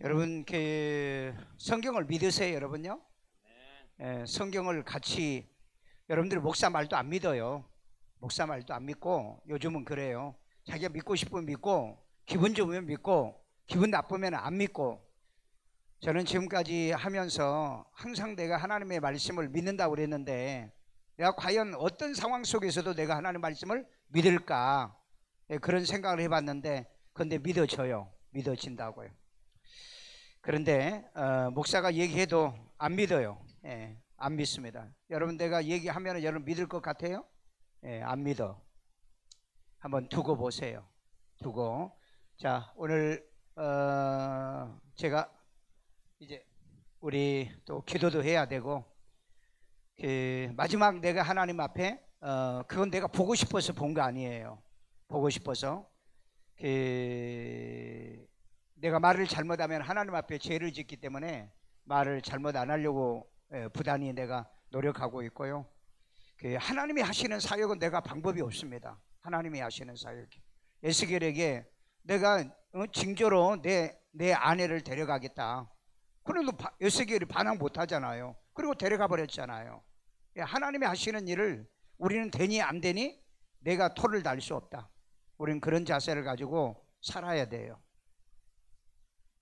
여러분 성경을 믿으세요, 여러분요? 성경을 같이 여러분들 목사 말도 안 믿어요. 목사 말도 안 믿고 요즘은 그래요. 자기가 믿고 싶으면 믿고 기분 좋으면 믿고 기분 나쁘면 안 믿고. 저는 지금까지 하면서 항상 내가 하나님의 말씀을 믿는다고 그랬는데 내가 과연 어떤 상황 속에서도 내가 하나님의 말씀을 믿을까 그런 생각을 해봤는데 근데 믿어져요. 믿어진다고요. 그런데 목사가 얘기해도 안 믿어요. 안 믿습니다. 여러분 내가 얘기하면 여러분 믿을 것 같아요? 안 믿어. 한번 두고 보세요. 두고. 자, 오늘 제가 이제 우리 또 기도도 해야 되고 마지막 내가 하나님 앞에 그건 내가 보고 싶어서 본 거 아니에요. 보고 싶어서 내가 말을 잘못하면 하나님 앞에 죄를 짓기 때문에 말을 잘못 안 하려고 부단히 내가 노력하고 있고요. 하나님이 하시는 사역은 내가 방법이 없습니다. 하나님이 하시는 사역이. 에스겔에게 내가 징조로 내 아내를 데려가겠다. 그런데 에스겔이 반항 못하잖아요. 그리고 데려가 버렸잖아요. 하나님이 하시는 일을 우리는 되니 안 되니 내가 토를 달 수 없다. 우리는 그런 자세를 가지고 살아야 돼요.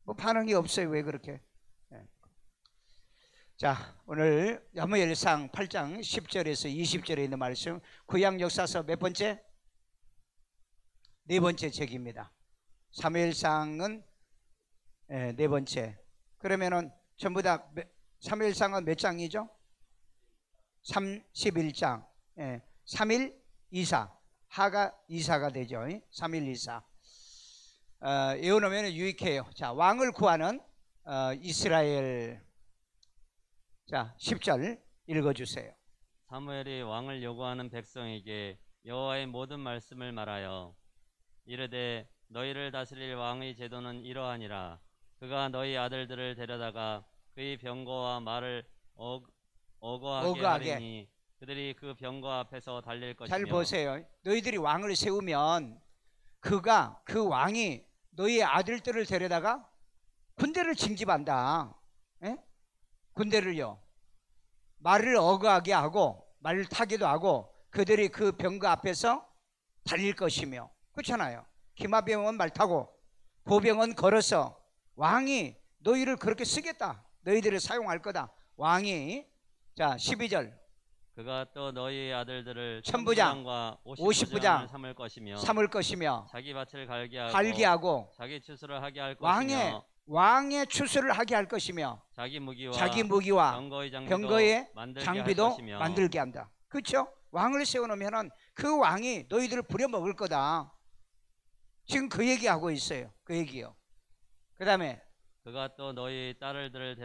뭐 반응이 없어요. 왜 그렇게? 자, 오늘 사무엘상 8장 10절에서 20절에 있는 말씀, 구약 역사서 몇 번째? 네 번째 책입니다. 사무엘상은 네 번째. 그러면은 전부 다 사무엘상은 몇 장이죠? 31장. 3일 이사. 하가 이사가 되죠. 3일 이사. 외워놓으면 유익해요. 자, 왕을 구하는 이스라엘. 자, 10절 읽어주세요. 사무엘이 왕을 요구하는 백성에게 여호와의 모든 말씀을 말하여 이르되 너희를 다스릴 왕의 제도는 이러하니라. 그가 너희 아들들을 데려다가 그의 병거와 말을 어거하게 하리니 그들이 그 병거 앞에서 달릴 것이며. 잘 보세요. 너희들이 왕을 세우면 그 왕이 너희 아들들을 데려다가 군대를 징집한다. 군대를요. 말을 어거하게 하고 말을 타기도 하고 그들이 그 병거 앞에서 달릴 것이며. 그렇잖아요. 기마병은 말 타고 보병은 걸어서 왕이 너희를 그렇게 쓰겠다. 너희들을 사용할 거다. 왕이. 자, 12절. 그가 또 너희 아들들을 천부장과 50부장 삼을 것이며 자기 밭을 갈게 하고 자기 추수를 하게 할 것이며 왕의 추수를 하게 할 것이며 자기 무기와 병거의 장비도 만들게 한다. 그렇죠? 왕을 세워놓으면 그 왕이 너희들을 부려먹을 거다. 지금 그 얘기하고 있어요. 그 얘기요. 그 다음에 그가 또 너희 딸들을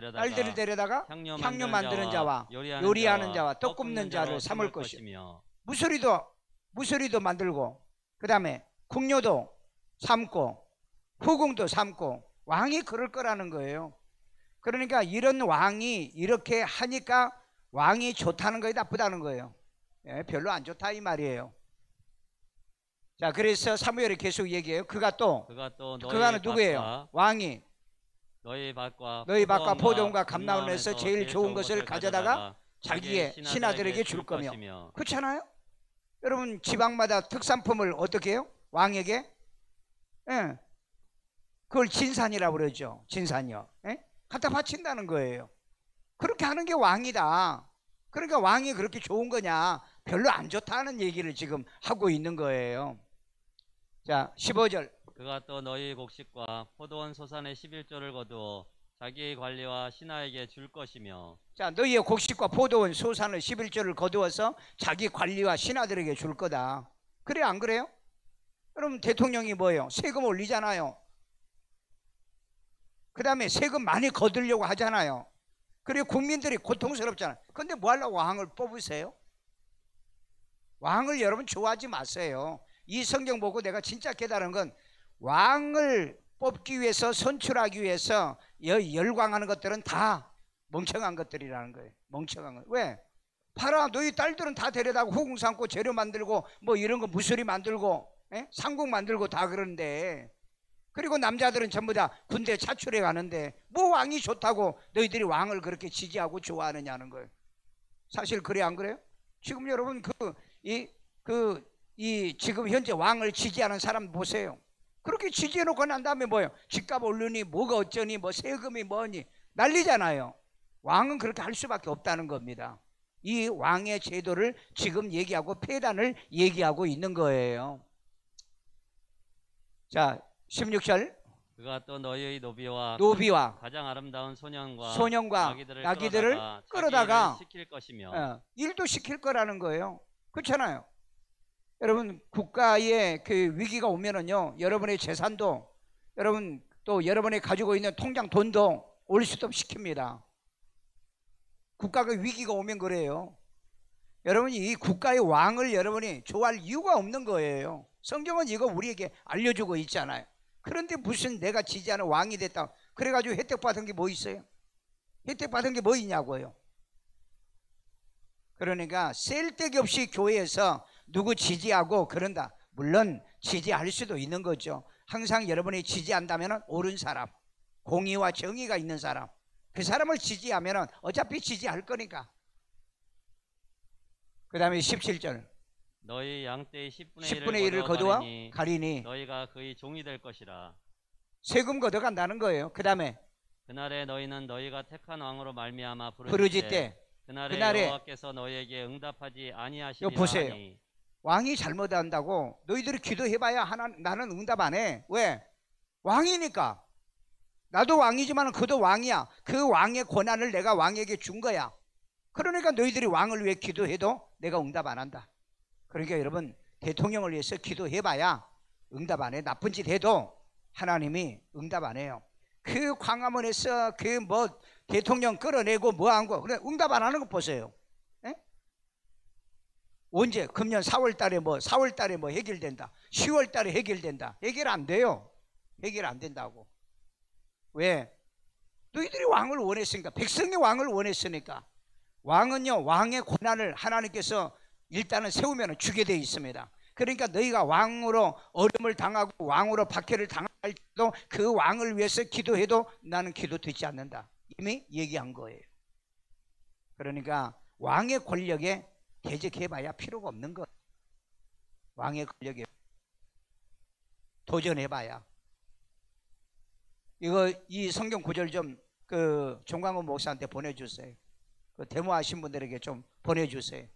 데려다가 향료 만드는 자와 요리하는 자와 떡 굽는 자를 삼을 것이며 무소리도 만들고 그 다음에 궁녀도 삼고 후궁도 삼고 왕이 그럴 거라는 거예요. 그러니까 이런 왕이 이렇게 하니까 왕이 좋다는 거예요, 나쁘다는 거예요? 별로 안 좋다 이 말이에요. 자, 그래서 사무엘이 계속 얘기해요. 그가는 누구예요? 왕이 너희 밭과 포도원과 감나원에서 제일 좋은 것을 가져다가 자기의 신하들에게 줄 거며. 그렇잖아요? 여러분 지방마다 특산품을 어떻게 해요? 왕에게? 그걸 진산이라고 그러죠. 진산이요. 갖다 바친다는 거예요. 그렇게 하는 게 왕이다. 그러니까 왕이 그렇게 좋은 거냐? 별로 안 좋다는 얘기를 지금 하고 있는 거예요. 자, 15절. 그가 또 너희 곡식과 포도원 소산의 11조를 거두어 자기의 관리와 신하에게 줄 것이며. 자, 너희의 곡식과 포도원 소산의 11조를 거두어서 자기 관리와 신하들에게 줄 거다. 그래 안 그래요? 여러분 대통령이 뭐예요? 세금 올리잖아요. 그 다음에 세금 많이 거두려고 하잖아요. 그리고 국민들이 고통스럽잖아요. 근데 뭐 하려고 왕을 뽑으세요? 왕을 여러분 좋아하지 마세요. 이 성경 보고 내가 진짜 깨달은 건 왕을 뽑기 위해서 선출하기 위해서 열광하는 것들은 다 멍청한 것들이라는 거예요. 멍청한 거. 왜? 봐라, 너희 딸들은 다 데려다가 후궁 삼고 재료 만들고 뭐 이런 거 무술이 만들고 상국 만들고 다 그러는데 그리고 남자들은 전부 다 군대 차출해 가는데 뭐 왕이 좋다고 너희들이 왕을 그렇게 지지하고 좋아하느냐는 거예요. 사실 그래 안 그래요? 지금 여러분 지금 현재 왕을 지지하는 사람 보세요. 그렇게 지지해 놓고 난 다음에 뭐예요? 집값 오르니 뭐가 어쩌니 뭐 세금이 뭐니 난리잖아요. 왕은 그렇게 할 수밖에 없다는 겁니다. 이 왕의 제도를 지금 얘기하고 폐단을 얘기하고 있는 거예요. 자 16절 그가 또 너희의 노비와 가장 아름다운 소년과 나귀들을 끌어다가 시킬 것이며 일도 시킬 거라는 거예요. 그렇잖아요. 여러분 국가의 그 위기가 오면은요, 여러분의 재산도 여러분 또 여러분이 가지고 있는 통장 돈도 올 수도 시킵니다. 국가가 위기가 오면 그래요. 여러분이 이 국가의 왕을 여러분이 좋아할 이유가 없는 거예요. 성경은 이거 우리에게 알려주고 있잖아요. 그런데 무슨 내가 지지하는 왕이 됐다 그래가지고 혜택 받은 게 뭐 있어요? 혜택 받은 게 뭐 있냐고요. 그러니까 쓸데기 없이 교회에서 누구 지지하고 그런다. 물론 지지할 수도 있는 거죠. 항상 여러분이 지지한다면 옳은 사람, 공의와 정의가 있는 사람, 그 사람을 지지하면 어차피 지지할 거니까. 그 다음에 17절 너희 양떼의 10분의 1을 거두어 가리니 너희가 그의 종이 될 것이라. 세금 걷어간다는 거예요. 그 다음에 그날에 너희는 너희가 택한 왕으로 말미암아 부르짖되 그날에 여호와께서 너희에게 응답하지 아니하시리라. 보세요. 하니. 왕이 잘못한다고 너희들이 기도해봐야 나는 응답 안 해. 왜? 왕이니까. 나도 왕이지만 그도 왕이야. 그 왕의 권한을 내가 왕에게 준 거야. 그러니까 너희들이 왕을 위해 기도해도 내가 응답 안 한다. 그러니까 여러분 대통령을 위해서 기도해봐야 응답 안 해. 나쁜 짓 해도 하나님이 응답 안 해요. 그 광화문에서 그 뭐 대통령 끌어내고 뭐 한 거 그래 응답 안 하는 거 보세요. 에? 언제? 금년 4월 달에 뭐 해결된다. 10월 달에 해결된다. 해결 안 돼요. 해결 안 된다고. 왜? 너희들이 왕을 원했으니까. 백성이 왕을 원했으니까. 왕은요, 왕의 권한을 하나님께서 일단은 세우면 주게 되어 있습니다. 그러니까 너희가 왕으로 어려움을 당하고 왕으로 박해를 당할 때도 그 왕을 위해서 기도해도 나는 기도 듣지 않는다. 이미 얘기한 거예요. 그러니까 왕의 권력에 대적해봐야 필요가 없는 거예요. 왕의 권력에 도전해봐야. 이 성경 구절 좀 그 종광훈 목사한테 보내주세요. 그 데모하신 분들에게 좀 보내주세요.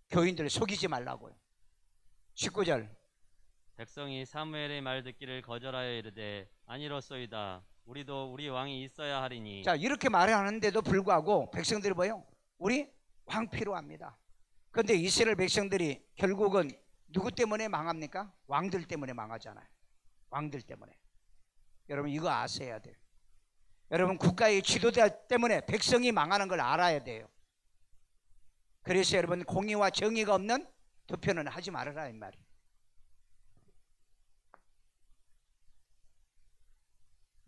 교인들 속이지 말라고요. 19절 백성이 사무엘의 말 듣기를 거절하여 이르되 아니로소이다. 우리도 우리 왕이 있어야 하리니. 자, 이렇게 말하는데도 불구하고 백성들이 뭐예요? 우리 왕 필요합니다. 그런데 이스라엘 백성들이 결국은 누구 때문에 망합니까? 왕들 때문에 망하잖아요. 왕들 때문에. 여러분 이거 아셔야 돼요. 여러분 국가의 지도자 때문에 백성이 망하는 걸 알아야 돼요. 그래서 여러분 공의와 정의가 없는 투표는 하지 말아라 이 말이에요.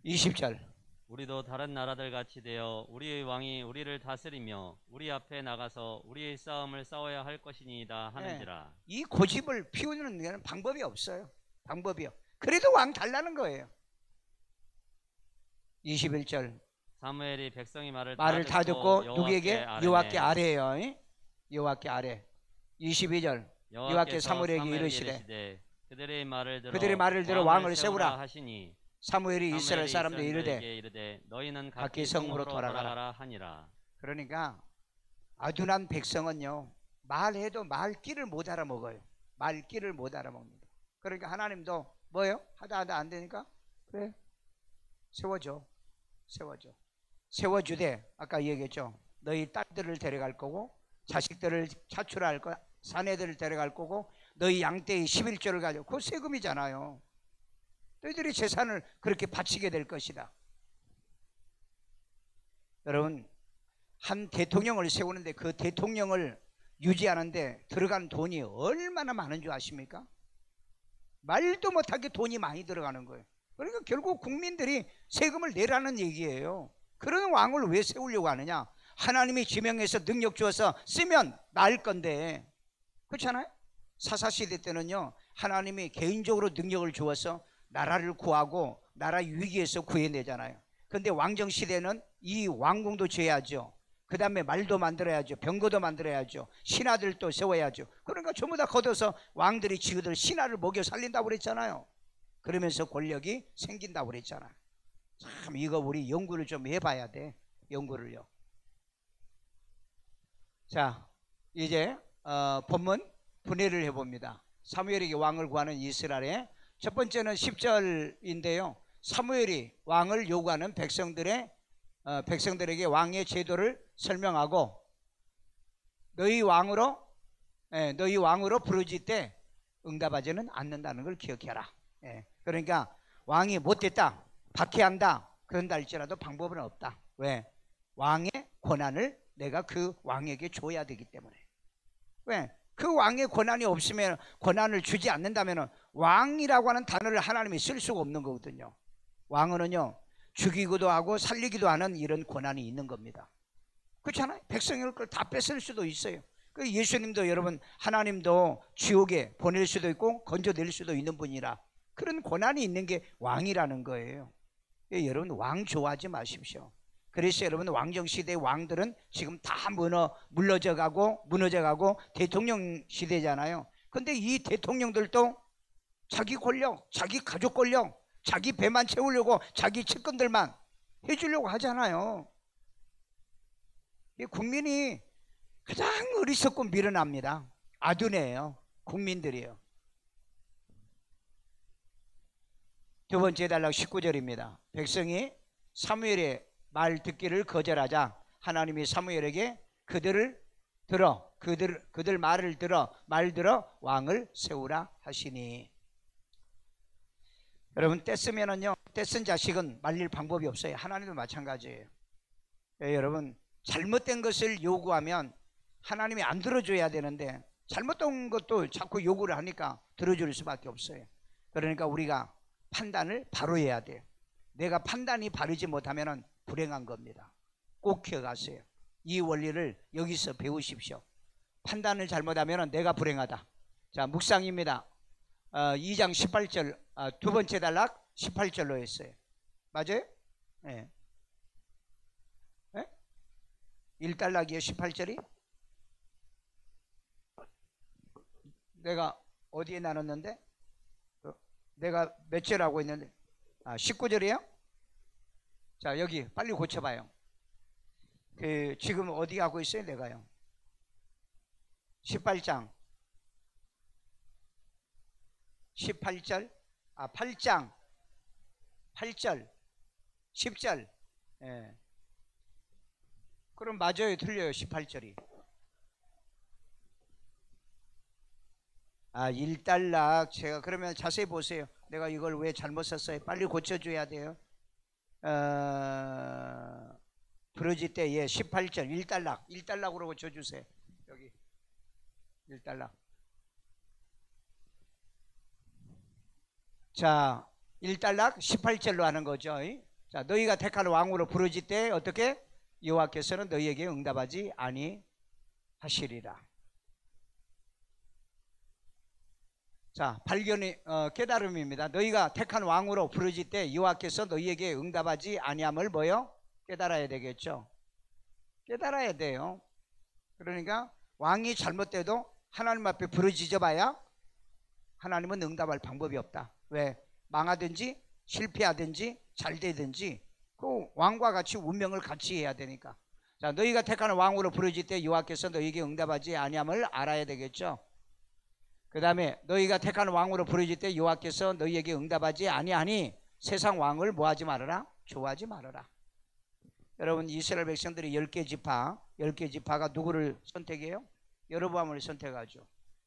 20절 우리도 다른 나라들 같이 되어 우리의 왕이 우리를 다스리며 우리 앞에 나가서 우리의 싸움을 싸워야 할 것이니이다 하는지라. 네, 이 고집을 피우는 데는 방법이 없어요. 방법이요. 그래도 왕 달라는 거예요. 21절 사무엘이 백성이 말을 다 듣고 누구에게? 여호와께 아뢰요. 여호와께 아뢰. 22절 여호와께서 사무엘에게 이르시되 그들의 말을 들어 왕을 세우라 하시니 사무엘이 이스라엘 사람들 이르되 너희는 각기 성으로 돌아가라 하니라. 그러니까 아둔한 백성은요 말해도 말귀를 못 알아먹어요. 말귀를 못 알아먹는다. 그러니까 하나님도 뭐예요? 하다 안 되니까 그래 세워주되 아까 얘기했죠. 너희 딸들을 데려갈 거고 자식들을 차출할 거야. 사내들을 데려갈 거고 너희 양떼의 11조를 가지고 그거 세금이잖아요. 너희들이 재산을 그렇게 바치게 될 것이다. 여러분 한 대통령을 세우는데 그 대통령을 유지하는데 들어간 돈이 얼마나 많은 줄 아십니까? 말도 못하게 돈이 많이 들어가는 거예요. 그러니까 결국 국민들이 세금을 내라는 얘기예요. 그런 왕을 왜 세우려고 하느냐? 하나님이 지명해서 능력 주어서 쓰면 나을 건데 그렇잖아요? 사사시대 때는요 하나님이 개인적으로 능력을 주어서 나라를 구하고 나라 위기에서 구해내잖아요. 근데 왕정 시대는 이 왕궁도 지어야죠. 그 다음에 말도 만들어야죠. 병거도 만들어야죠. 신하들도 세워야죠. 그러니까 전부 다 걷어서 왕들이 지그들 신하를 먹여 살린다고 그랬잖아요. 그러면서 권력이 생긴다고 그랬잖아요. 참 이거 우리 연구를 좀 해봐야 돼. 연구를요. 자, 이제 본문 분해를 해봅니다. 사무엘에게 왕을 구하는 이스라엘의 첫 번째는 10절인데요. 사무엘이 왕을 요구하는 백성들에게 왕의 제도를 설명하고 너희 왕으로 부르짖되 응답하지는 않는다는 걸 기억해라. 그러니까 왕이 못됐다, 박해한다 그런다 할지라도 방법은 없다. 왜? 왕의 권한을 내가 그 왕에게 줘야 되기 때문에. 왜? 그 왕의 권한이 없으면, 권한을 주지 않는다면 왕이라고 하는 단어를 하나님이 쓸 수가 없는 거거든요. 왕은요 죽이기도 하고 살리기도 하는 이런 권한이 있는 겁니다. 그렇잖아요. 백성의 걸 다 뺏을 수도 있어요. 그 예수님도 여러분 하나님도 지옥에 보낼 수도 있고 건져낼 수도 있는 분이라 그런 권한이 있는 게 왕이라는 거예요. 여러분 왕 좋아하지 마십시오. 그래서 여러분 왕정시대의 왕들은 지금 다 무너져가고 대통령 시대잖아요. 근데 이 대통령들도 자기 권력, 자기 가족 권력, 자기 배만 채우려고 자기 측근들만 해주려고 하잖아요. 국민이 가장 어리석고 미련합니다. 아둔해요. 국민들이에요. 두 번째 단락 19절입니다. 백성이 사무엘의 말 듣기를 거절하자 하나님이 사무엘에게 그들 말을 들어 왕을 세우라 하시니. 여러분 떼쓰면은요 떼쓴 자식은 말릴 방법이 없어요. 하나님도 마찬가지예요. 여러분 잘못된 것을 요구하면 하나님이 안 들어줘야 되는데 잘못된 것도 자꾸 요구를 하니까 들어줄 수밖에 없어요. 그러니까 우리가 판단을 바로 해야 돼요. 내가 판단이 바르지 못하면 불행한 겁니다. 꼭 기억하세요. 이 원리를 여기서 배우십시오. 판단을 잘못하면 내가 불행하다. 자, 묵상입니다. 2장 18절 두 번째 단락 18절로 했어요. 맞아요? 네. 1단락이에요 18절이? 내가 어디에 나눴는데? 내가 몇 절하고 있는데? 19절이에요? 자, 여기 빨리 고쳐봐요. 지금 어디 하고 있어요? 내가요 18장 18절 8장 8절 10절. 예. 그럼 맞아요 틀려요 18절이. 1단락 제가 그러면 자세히 보세요. 내가 이걸 왜 잘못 썼어요? 빨리 고쳐줘야 돼요. 부르짖되 18절 1단락으로 고쳐주세요. 여기 1단락. 자 1단락 18절로 하는 거죠. 자, 너희가 택한 왕으로 부르짖되 어떻게? 여호와께서는 너희에게 응답하지 아니하시리라. 자, 발견이 깨달음입니다. 너희가 택한 왕으로 부르짖되 여호와께서 너희에게 응답하지 아니함을 뭐요? 깨달아야 되겠죠. 깨달아야 돼요. 그러니까 왕이 잘못돼도 하나님 앞에 부르짖어봐야 하나님은 응답할 방법이 없다. 왜? 망하든지 실패하든지 잘 되든지 그 왕과 같이 운명을 같이 해야 되니까. 자, 너희가 택하는 왕으로 부르짖되 여호와께서 너희에게 응답하지 아니함을 알아야 되겠죠. 그 다음에 너희가 택하는 왕으로 부르짖되 여호와께서 너희에게 응답하지 아니하니 세상 왕을 뭐하지 말아라? 좋아하지 말아라. 여러분 이스라엘 백성들이 10개 지파가 누구를 선택해요? 여로보암을 선택하죠.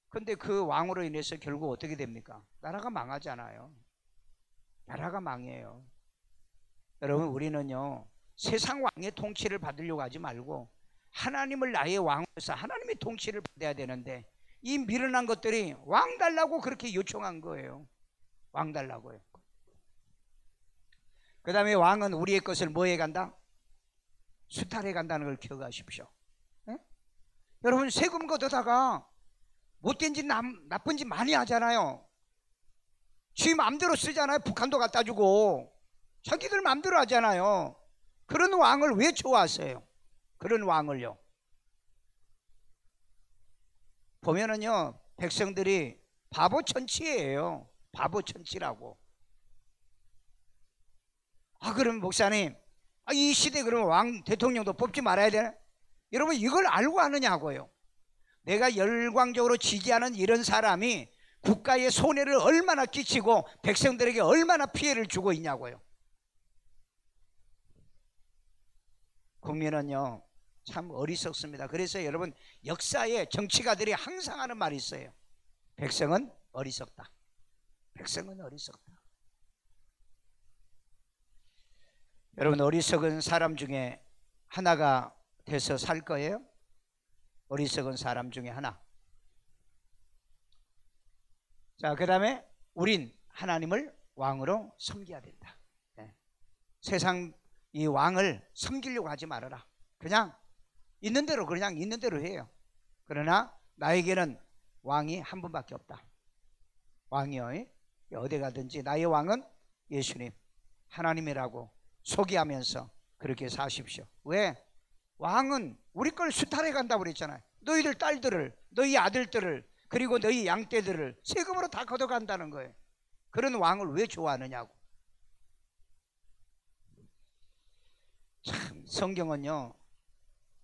근데 그 왕으로 인해서 결국 어떻게 됩니까? 나라가 망하잖아요. 나라가 망해요. 여러분 우리는요 세상 왕의 통치를 받으려고 하지 말고 하나님을 나의 왕으로서 하나님의 통치를 받아야 되는데 이 미련한 것들이 왕 달라고 그렇게 요청한 거예요. 왕 달라고요. 그 다음에 왕은 우리의 것을 뭐해 간다? 수탈해 간다는 걸 기억하십시오. 네? 여러분 세금 걷어다가 못된 짓 나쁜 짓 많이 하잖아요. 지 마음대로 쓰잖아요. 북한도 갖다 주고 자기들 마음대로 하잖아요. 그런 왕을 왜 좋아하세요? 그런 왕을요. 보면은요, 백성들이 바보 천치예요. 바보 천치라고. 그럼 목사님, 이 시대 그러면 왕 대통령도 뽑지 말아야 되나? 여러분 이걸 알고 하느냐고요. 내가 열광적으로 지지하는 이런 사람이 국가에 손해를 얼마나 끼치고 백성들에게 얼마나 피해를 주고 있냐고요. 국민은요 참 어리석습니다. 그래서 여러분 역사에 정치가들이 항상 하는 말이 있어요. 백성은 어리석다. 백성은 어리석다. 여러분 어리석은 사람 중에 하나가 돼서 살 거예요? 어리석은 사람 중에 하나. 자, 그 다음에 우린 하나님을 왕으로 섬겨야 된다. 네. 세상 이 왕을 섬기려고 하지 말아라. 그냥 있는 대로 해요. 그러나 나에게는 왕이 한 분밖에 없다. 왕이요, 어디 가든지 나의 왕은 예수님 하나님이라고 소개하면서 그렇게 사십시오. 왜? 왕은 우리 걸 수탈해 간다고 그랬잖아요. 너희들 딸들을, 너희 아들들을, 그리고 너희 양떼들을 세금으로 다 걷어간다는 거예요. 그런 왕을 왜 좋아하느냐고. 참 성경은요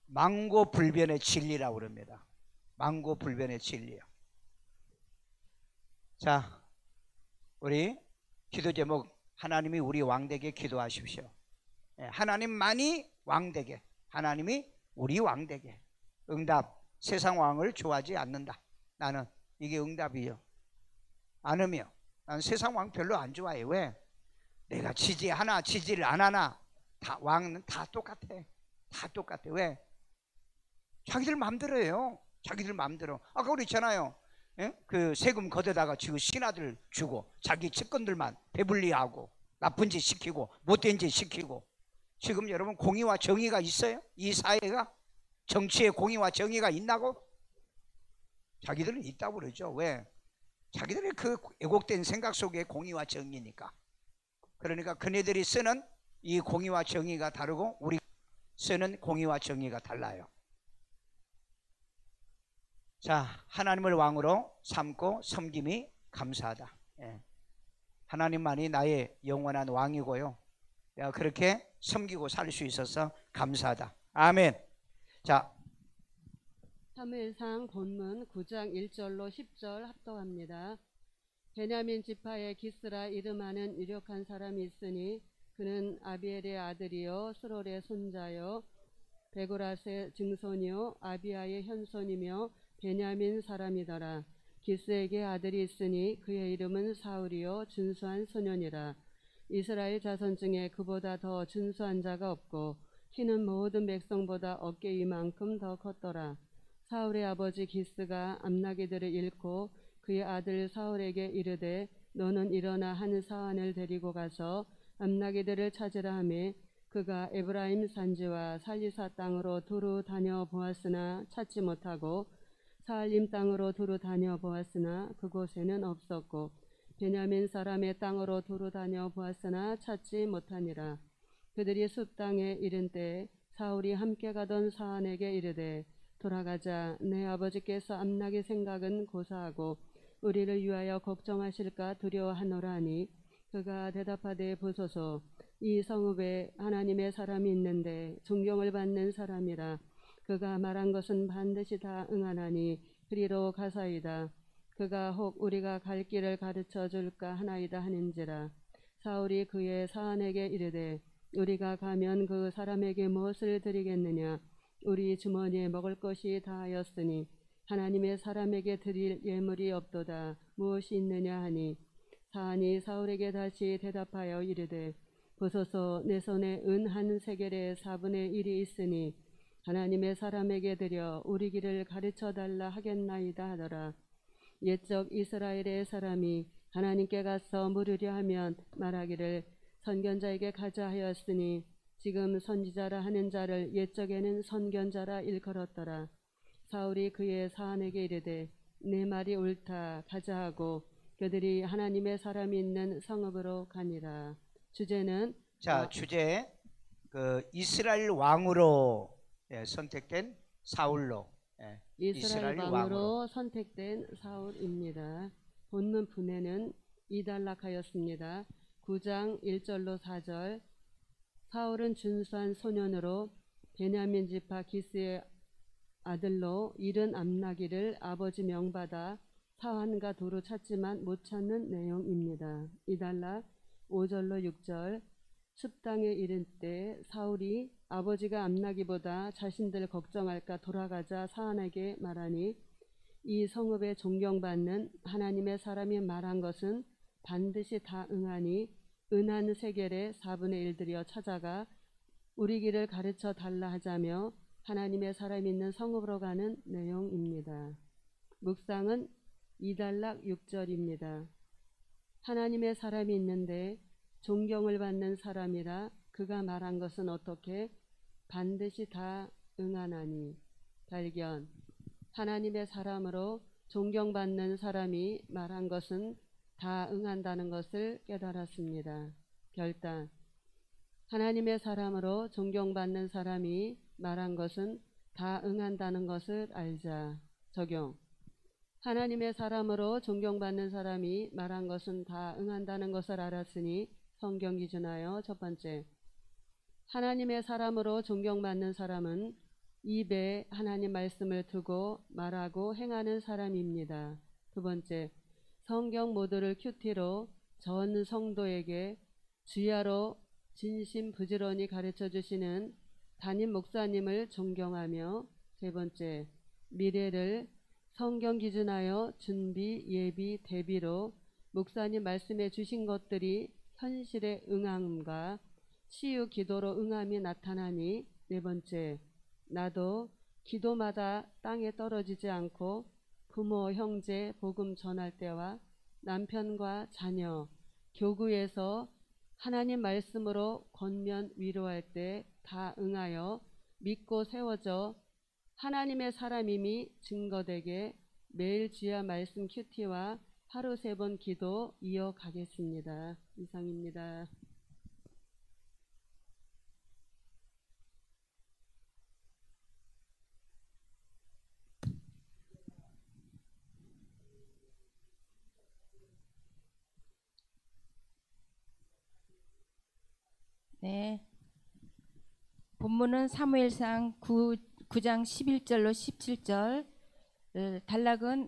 망고불변의 진리라고 그럽니다. 망고불변의 진리요. 자, 우리 기도 제목 하나님이 우리 왕되게 기도하십시오. 하나님만이 왕되게, 하나님이 우리 왕되게. 응답, 세상 왕을 좋아하지 않는다. 나는 이게 응답이요. 않으며 나는 세상 왕 별로 안 좋아해. 왜? 내가 지지하나 지지를 안 하나 다 왕은 다 똑같아. 다 똑같아. 왜? 자기들 마음대로 해요. 자기들 마음대로. 아까 우리 있잖아요. 그 세금 걷어다가 지금 신하들 주고 자기 측근들만 배불리하고 나쁜 짓 시키고 못된 짓 시키고. 지금 여러분 공의와 정의가 있어요? 이 사회가? 정치에 공의와 정의가 있나고? 자기들은 있다고 그러죠. 왜? 자기들의 그 왜곡된 생각 속에 공의와 정의니까. 그러니까 그네들이 쓰는 이 공의와 정의가 다르고 우리 쓰는 공의와 정의가 달라요. 자, 하나님을 왕으로 삼고 섬김이 감사하다. 하나님만이 나의 영원한 왕이고요. 내가 그렇게 섬기고 살 수 있어서 감사하다. 아멘. 자, 사무엘상 본문 9장 1절로 10절 합독합니다. 베냐민 지파의 기스라 이름하는 유력한 사람이 있으니 그는 아비엘의 아들이요 스롤의 손자요 베고라스의 증손이요 아비아의 현손이며 베냐민 사람이더라. 기스에게 아들이 있으니 그의 이름은 사울이요 준수한 소년이라. 이스라엘 자손 중에 그보다 더 준수한 자가 없고 키는 모든 백성보다 어깨 위만큼 더 컸더라. 사울의 아버지 기스가 암나기들을 잃고 그의 아들 사울에게 이르되 너는 일어나 한 사환을 데리고 가서 암나기들을 찾으라 하매 그가 에브라임 산지와 살리사 땅으로 두루 다녀보았으나 찾지 못하고 사알림 땅으로 두루 다녀보았으나 그곳에는 없었고 베냐민 사람의 땅으로 두루 다녀보았으나 찾지 못하니라. 그들이 숲 땅에 이른 때에 사울이 함께 가던 사안에게 이르되 돌아가자. 내 아버지께서 암나기 생각은 고사하고 우리를 위하여 걱정하실까 두려워하노라 하니 그가 대답하되 보소서 이 성읍에 하나님의 사람이 있는데 존경을 받는 사람이라. 그가 말한 것은 반드시 다 응하나니 그리로 가사이다. 그가 혹 우리가 갈 길을 가르쳐 줄까 하나이다 하는지라. 사울이 그의 사안에게 이르되 우리가 가면 그 사람에게 무엇을 드리겠느냐. 우리 주머니에 먹을 것이 다하였으니 하나님의 사람에게 드릴 예물이 없도다. 무엇이 있느냐 하니 사안이 사울에게 다시 대답하여 이르되 보소서 내 손에 은 한 세겔의 4분의 1이 있으니 하나님의 사람에게 드려 우리 길을 가르쳐 달라 하겠나이다 하더라. 옛적 이스라엘의 사람이 하나님께 가서 물으려 하면 말하기를 선견자에게 가자 하였으니 지금 선지자라 하는 자를 옛적에는 선견자라 일컬었더라. 사울이 그의 사안에게 이르되 내 말이 옳다 가자 하고 그들이 하나님의 사람이 있는 성읍으로 가니라. 주제는 자, 주제 이스라엘 왕으로 선택된 사울로. 이스라엘 왕으로 선택된 사울입니다. 본문 분해는 이달락하였습니다. 9장 1절로 4절. 사울은 준수한 소년으로 베냐민 지파 기스의 아들로 이른 암나기를 아버지 명받아 사환과 도로 찾지만 못 찾는 내용입니다. 이달락 5절로 6절. 습당에 이른 때 사울이 아버지가 암나기보다 자신들 걱정할까 돌아가자 사환에게 말하니 이 성읍에 존경받는 하나님의 사람이 말한 것은 반드시 다 응하니 은한 세겔의 4분의 1 들여 찾아가 우리 길을 가르쳐 달라 하자며 하나님의 사람이 있는 성읍으로 가는 내용입니다. 묵상은 이달락 6절입니다. 하나님의 사람이 있는데 존경을 받는 사람이라 그가 말한 것은 어떻게 반드시 다 응하나니. 발견. 하나님의 사람으로 존경받는 사람이 말한 것은 다 응한다는 것을 깨달았습니다. 결단. 하나님의 사람으로 존경받는 사람이 말한 것은 다 응한다는 것을 알자. 적용. 하나님의 사람으로 존경받는 사람이 말한 것은 다 응한다는 것을 알았으니 성경 기준하여 첫 번째, 하나님의 사람으로 존경받는 사람은 입에 하나님 말씀을 두고 말하고 행하는 사람입니다. 두 번째, 성경 모두를 큐티로 전 성도에게 주야로 진심 부지런히 가르쳐 주시는 담임 목사님을 존경하며, 세 번째, 미래를 성경 기준하여 준비, 예비, 대비로 목사님 말씀해 주신 것들이 현실의 응함과 치유 기도로 응함이 나타나니, 네 번째, 나도 기도마다 땅에 떨어지지 않고 부모, 형제 복음 전할 때와 남편과 자녀, 교구에서 하나님 말씀으로 권면 위로할 때 다 응하여 믿고 세워져 하나님의 사람임이 증거되게 매일 주야 말씀 큐티와 하루 3번 기도 이어가겠습니다. 이상입니다. 네. 본문은 사무엘상 9장 11절로 17절. 단락은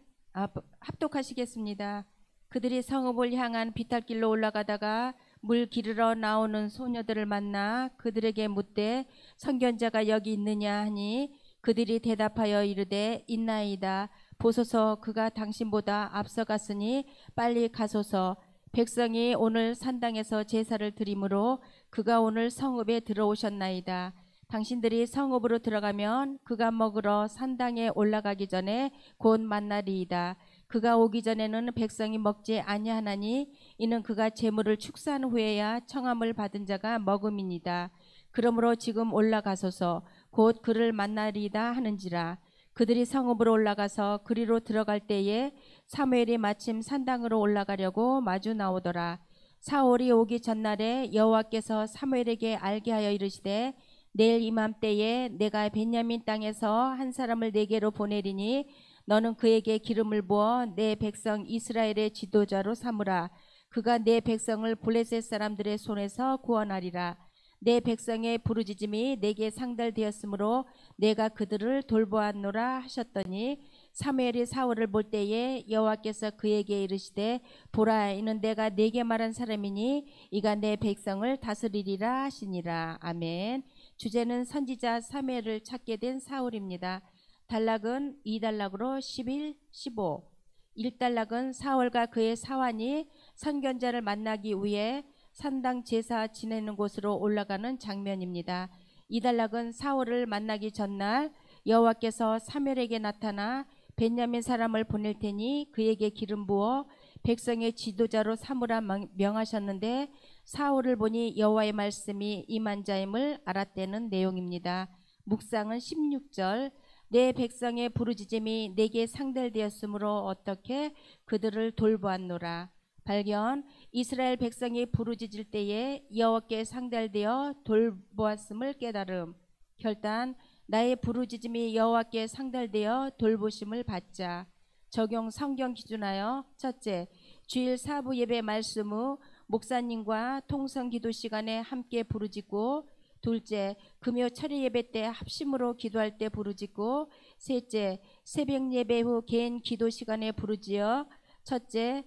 합독하시겠습니다. 그들이 성읍을 향한 비탈길로 올라가다가 물 기르러 나오는 소녀들을 만나 그들에게 묻되 선견자가 여기 있느냐 하니 그들이 대답하여 이르되 있나이다. 보소서 그가 당신보다 앞서갔으니 빨리 가소서. 백성이 오늘 산당에서 제사를 드리므로 그가 오늘 성읍에 들어오셨나이다. 당신들이 성읍으로 들어가면 그가 먹으러 산당에 올라가기 전에 곧 만나리이다. 그가 오기 전에는 백성이 먹지 아니하나니 이는 그가 제물을 축사한 후에야 청함을 받은 자가 먹음이니이다. 그러므로 지금 올라가소서 곧 그를 만나리이다 하는지라. 그들이 성읍으로 올라가서 그리로 들어갈 때에 사무엘이 마침 산당으로 올라가려고 마주 나오더라. 사울이 오기 전날에 여호와께서 사무엘에게 알게 하여 이르시되 내일 이맘때에 내가 베냐민 땅에서 한 사람을 내게로 보내리니 너는 그에게 기름을 부어 내 백성 이스라엘의 지도자로 삼으라. 그가 내 백성을 블레셋 사람들의 손에서 구원하리라. 내 백성의 부르짖음이 내게 상달되었으므로 내가 그들을 돌보았노라 하셨더니 사무엘이 사울을 볼 때에 여호와께서 그에게 이르시되 보라 이는 내가 네게 말한 사람이니 이가 내 백성을 다스리리라 하시니라. 아멘. 주제는 선지자 사무엘을 찾게 된 사울입니다. 단락은 2단락으로 11, 15. 1단락은 사울과 그의 사환이 선견자를 만나기 위해 산당 제사 지내는 곳으로 올라가는 장면입니다. 2단락은 사울을 만나기 전날 여호와께서 사무엘에게 나타나 베냐민 사람을 보낼 테니 그에게 기름 부어 백성의 지도자로 삼으라 명하셨는데 사울을 보니 여호와의 말씀이 임한 자임을 알았다는 내용입니다. 묵상은 16절. 내 백성의 부르짖음이 내게 상달되었으므로 어떻게 그들을 돌보았노라. 발견. 이스라엘 백성이 부르짖을 때에 여호와께 상달되어 돌보았음을 깨달음. 결단. 나의 부르짖음이 여호와께 상달되어 돌보심을 받자. 적용 성경 기준하여 첫째, 주일 사부 예배 말씀 후 목사님과 통성 기도 시간에 함께 부르짖고, 둘째, 금요 철야 예배 때 합심으로 기도할 때 부르짖고, 셋째, 새벽 예배 후 개인 기도 시간에 부르짖어 첫째,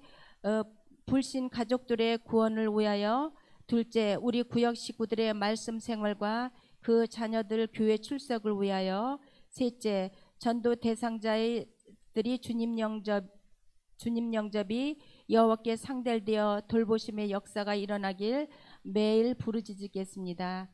불신 가족들의 구원을 위하여, 둘째, 우리 구역 식구들의 말씀 생활과 그 자녀들 교회 출석을 위하여, 셋째, 전도 대상자들이 주님 영접이 여호와께 상달되어 돌보심의 역사가 일어나길 매일 부르짖겠습니다.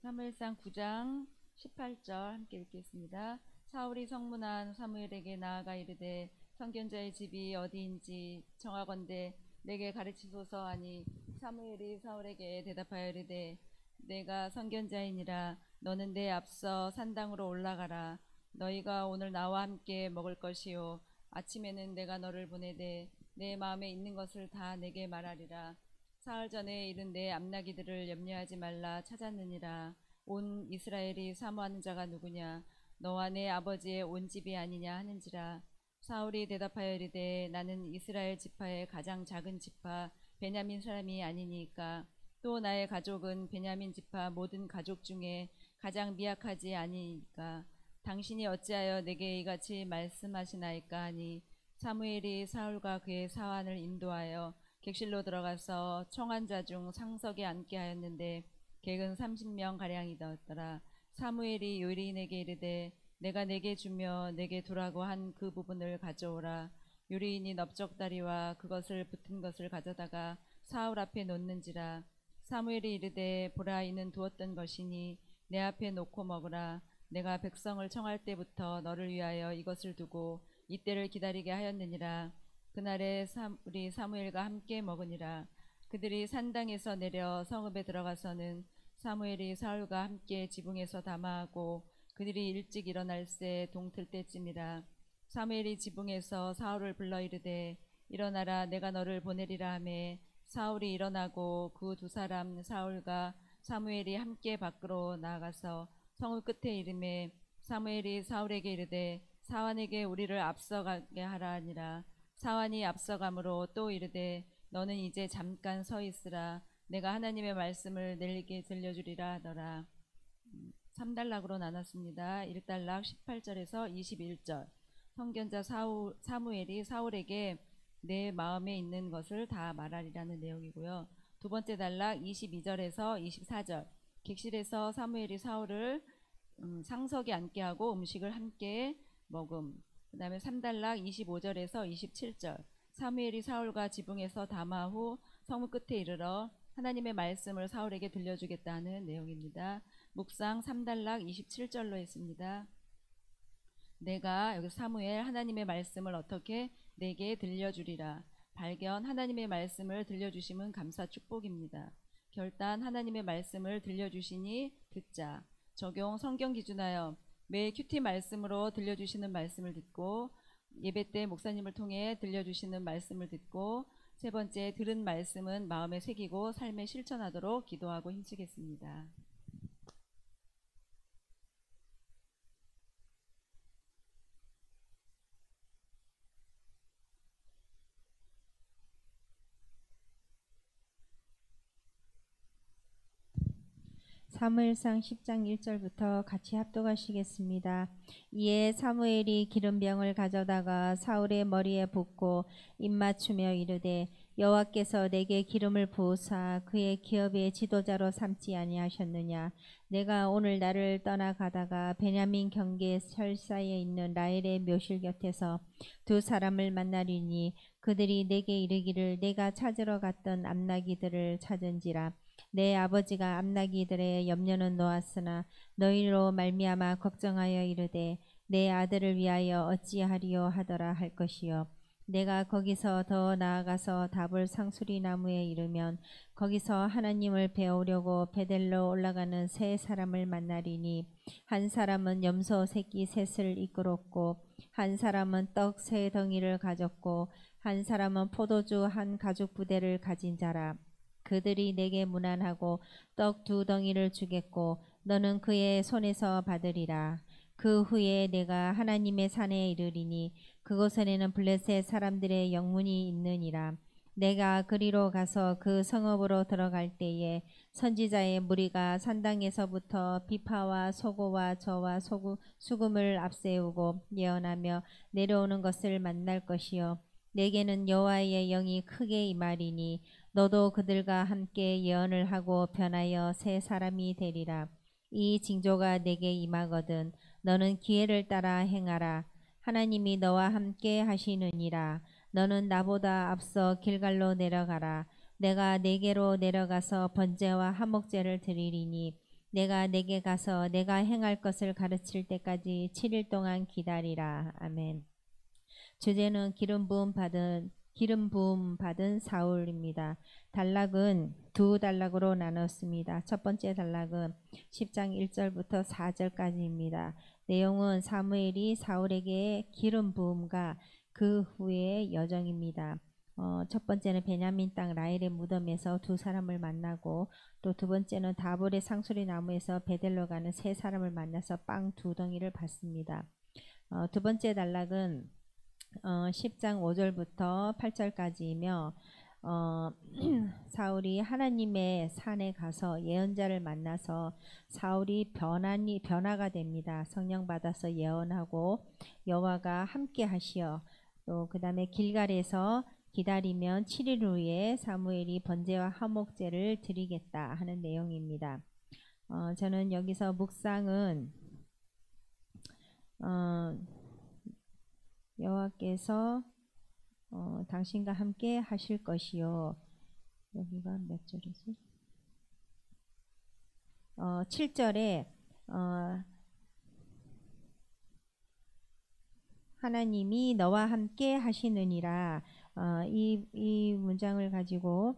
사무엘상 9장 18절 함께 읽겠습니다. 사울이 성문한 사무엘에게 나아가 이르되 선견자의 집이 어디인지 청하건대 내게 가르치소서 하니, 사무엘이 사울에게 대답하여 이르되 내가 선견자이니라. 너는 내 앞서 산당으로 올라가라. 너희가 오늘 나와 함께 먹을 것이요 아침에는 내가 너를 보내되 내 마음에 있는 것을 다 내게 말하리라. 사흘 전에 이른 내 암나기들을 염려하지 말라 찾았느니라. 온 이스라엘이 사모하는 자가 누구냐? 너와 내 아버지의 온 집이 아니냐 하는지라. 사울이 대답하여 이르되 나는 이스라엘 지파의 가장 작은 지파 베냐민 사람이 아니니까. 또 나의 가족은 베냐민 지파 모든 가족 중에 가장 미약하지 아니니까. 당신이 어찌하여 내게 이같이 말씀하시나이까 하니, 사무엘이 사울과 그의 사환을 인도하여 객실로 들어가서 청한 자 중 상석에 앉게 하였는데 객은 30명 가량이더라. 사무엘이 요리인에게 이르되 내가 내게 주며 내게 두라고 한 그 부분을 가져오라. 요리인이 넓적다리와 그것을 붙은 것을 가져다가 사울 앞에 놓는지라. 사무엘이 이르되 보라, 이는 두었던 것이니 내 앞에 놓고 먹으라. 내가 백성을 청할 때부터 너를 위하여 이것을 두고 이때를 기다리게 하였느니라. 그날에 우리 사무엘과 함께 먹으니라. 그들이 산당에서 내려 성읍에 들어가서는 사무엘이 사울과 함께 지붕에서 담화하고 그들이 일찍 일어날새 동틀 때쯤이라. 사무엘이 지붕에서 사울을 불러 이르되 일어나라, 내가 너를 보내리라 하매 사울이 일어나고 그 두 사람 사울과 사무엘이 함께 밖으로 나아가서 성읍 끝에 이르매 사무엘이 사울에게 이르되 사환에게 우리를 앞서가게 하라 하니라. 사환이 앞서가므로 또 이르되 너는 이제 잠깐 서 있으라. 내가 하나님의 말씀을 내게 들려주리라 하더라. 3단락으로 나눴습니다. 1단락 18절에서 21절. 선견자 사무엘이 사울에게 내 마음에 있는 것을 다 말하리라는 내용이고요. 두 번째 단락 22절에서 24절. 객실에서 사무엘이 사울을 상석에 앉게 하고 음식을 함께 먹음. 그 다음에 3단락 25절에서 27절. 사무엘이 사울과 지붕에서 담화 후 성문 끝에 이르러 하나님의 말씀을 사울에게 들려주겠다는 내용입니다. 묵상 3단락 27절로 했습니다. 내가, 여기 사무엘, 하나님의 말씀을 어떻게 내게 들려주리라. 발견, 하나님의 말씀을 들려주심은 감사 축복입니다. 결단, 하나님의 말씀을 들려주시니 듣자. 적용, 성경 기준하여 매 큐티 말씀으로 들려주시는 말씀을 듣고, 예배 때 목사님을 통해 들려주시는 말씀을 듣고, 세 번째, 들은 말씀은 마음에 새기고 삶에 실천하도록 기도하고 힘쓰겠습니다. 사무엘상 10장 1절부터 같이 합독하시겠습니다. 이에 사무엘이 기름병을 가져다가 사울의 머리에 붓고 입맞추며 이르되 여호와께서 내게 기름을 부으사 그의 기업의 지도자로 삼지 아니하셨느냐. 내가 오늘 나를 떠나가다가 베냐민 경계 설사에 있는 라헬의 묘실 곁에서 두 사람을 만나리니 그들이 내게 이르기를 내가 찾으러 갔던 암나기들을 찾은지라. 내 아버지가 암나기들의 염려는 놓았으나 너희로 말미암아 걱정하여 이르되 내 아들을 위하여 어찌하리요 하더라 할 것이요. 내가 거기서 더 나아가서 다볼 상수리 나무에 이르면 거기서 하나님을 배우려고 베델로 올라가는 세 사람을 만나리니 한 사람은 염소 새끼 셋을 이끌었고 한 사람은 떡 세 덩이를 가졌고 한 사람은 포도주 한 가죽 부대를 가진 자라. 그들이 내게 문안하고 떡 두 덩이를 주겠고 너는 그의 손에서 받으리라. 그 후에 내가 하나님의 산에 이르리니 그곳에는 블레셋 사람들의 영문이 있느니라. 내가 그리로 가서 그 성읍으로 들어갈 때에 선지자의 무리가 산당에서부터 비파와 소고와 저와 수금을 앞세우고 예언하며 내려오는 것을 만날 것이요 내게는 여호와의 영이 크게 임하리니 너도 그들과 함께 예언을 하고 변하여 새 사람이 되리라. 이 징조가 내게 임하거든 너는 기회를 따라 행하라. 하나님이 너와 함께 하시느니라. 너는 나보다 앞서 길갈로 내려가라. 내가 내게로 내려가서 번제와 화목제를 드리리니 내가 내게 가서 내가 행할 것을 가르칠 때까지 7일 동안 기다리라. 아멘. 주제는 기름 부음 받은 사울입니다. 단락은 두 단락으로 나눴습니다. 첫 번째 단락은 10장 1절부터 4절까지입니다. 내용은 사무엘이 사울에게 기름 부음과 그 후의 여정입니다. 첫 번째는 베냐민 땅 라헬의 무덤에서 두 사람을 만나고 또 두 번째는 다볼의 상수리 나무에서 베델로 가는 세 사람을 만나서 빵 두 덩이를 받습니다. 두 번째 단락은 10장 5절부터 8절까지이며 사울이 하나님의 산에 가서 예언자를 만나서 사울이 변화가 됩니다. 성령 받아서 예언하고 여호와가 함께 하시어 또 그 다음에 길갈에서 기다리면 7일 후에 사무엘이 번제와 화목제를 드리겠다 하는 내용입니다. 저는 여기서 묵상은 여호와께서 당신과 함께 하실 것이요. 여기가 몇 절이지? 7절에 하나님이 너와 함께 하시느니라. 이 문장을 가지고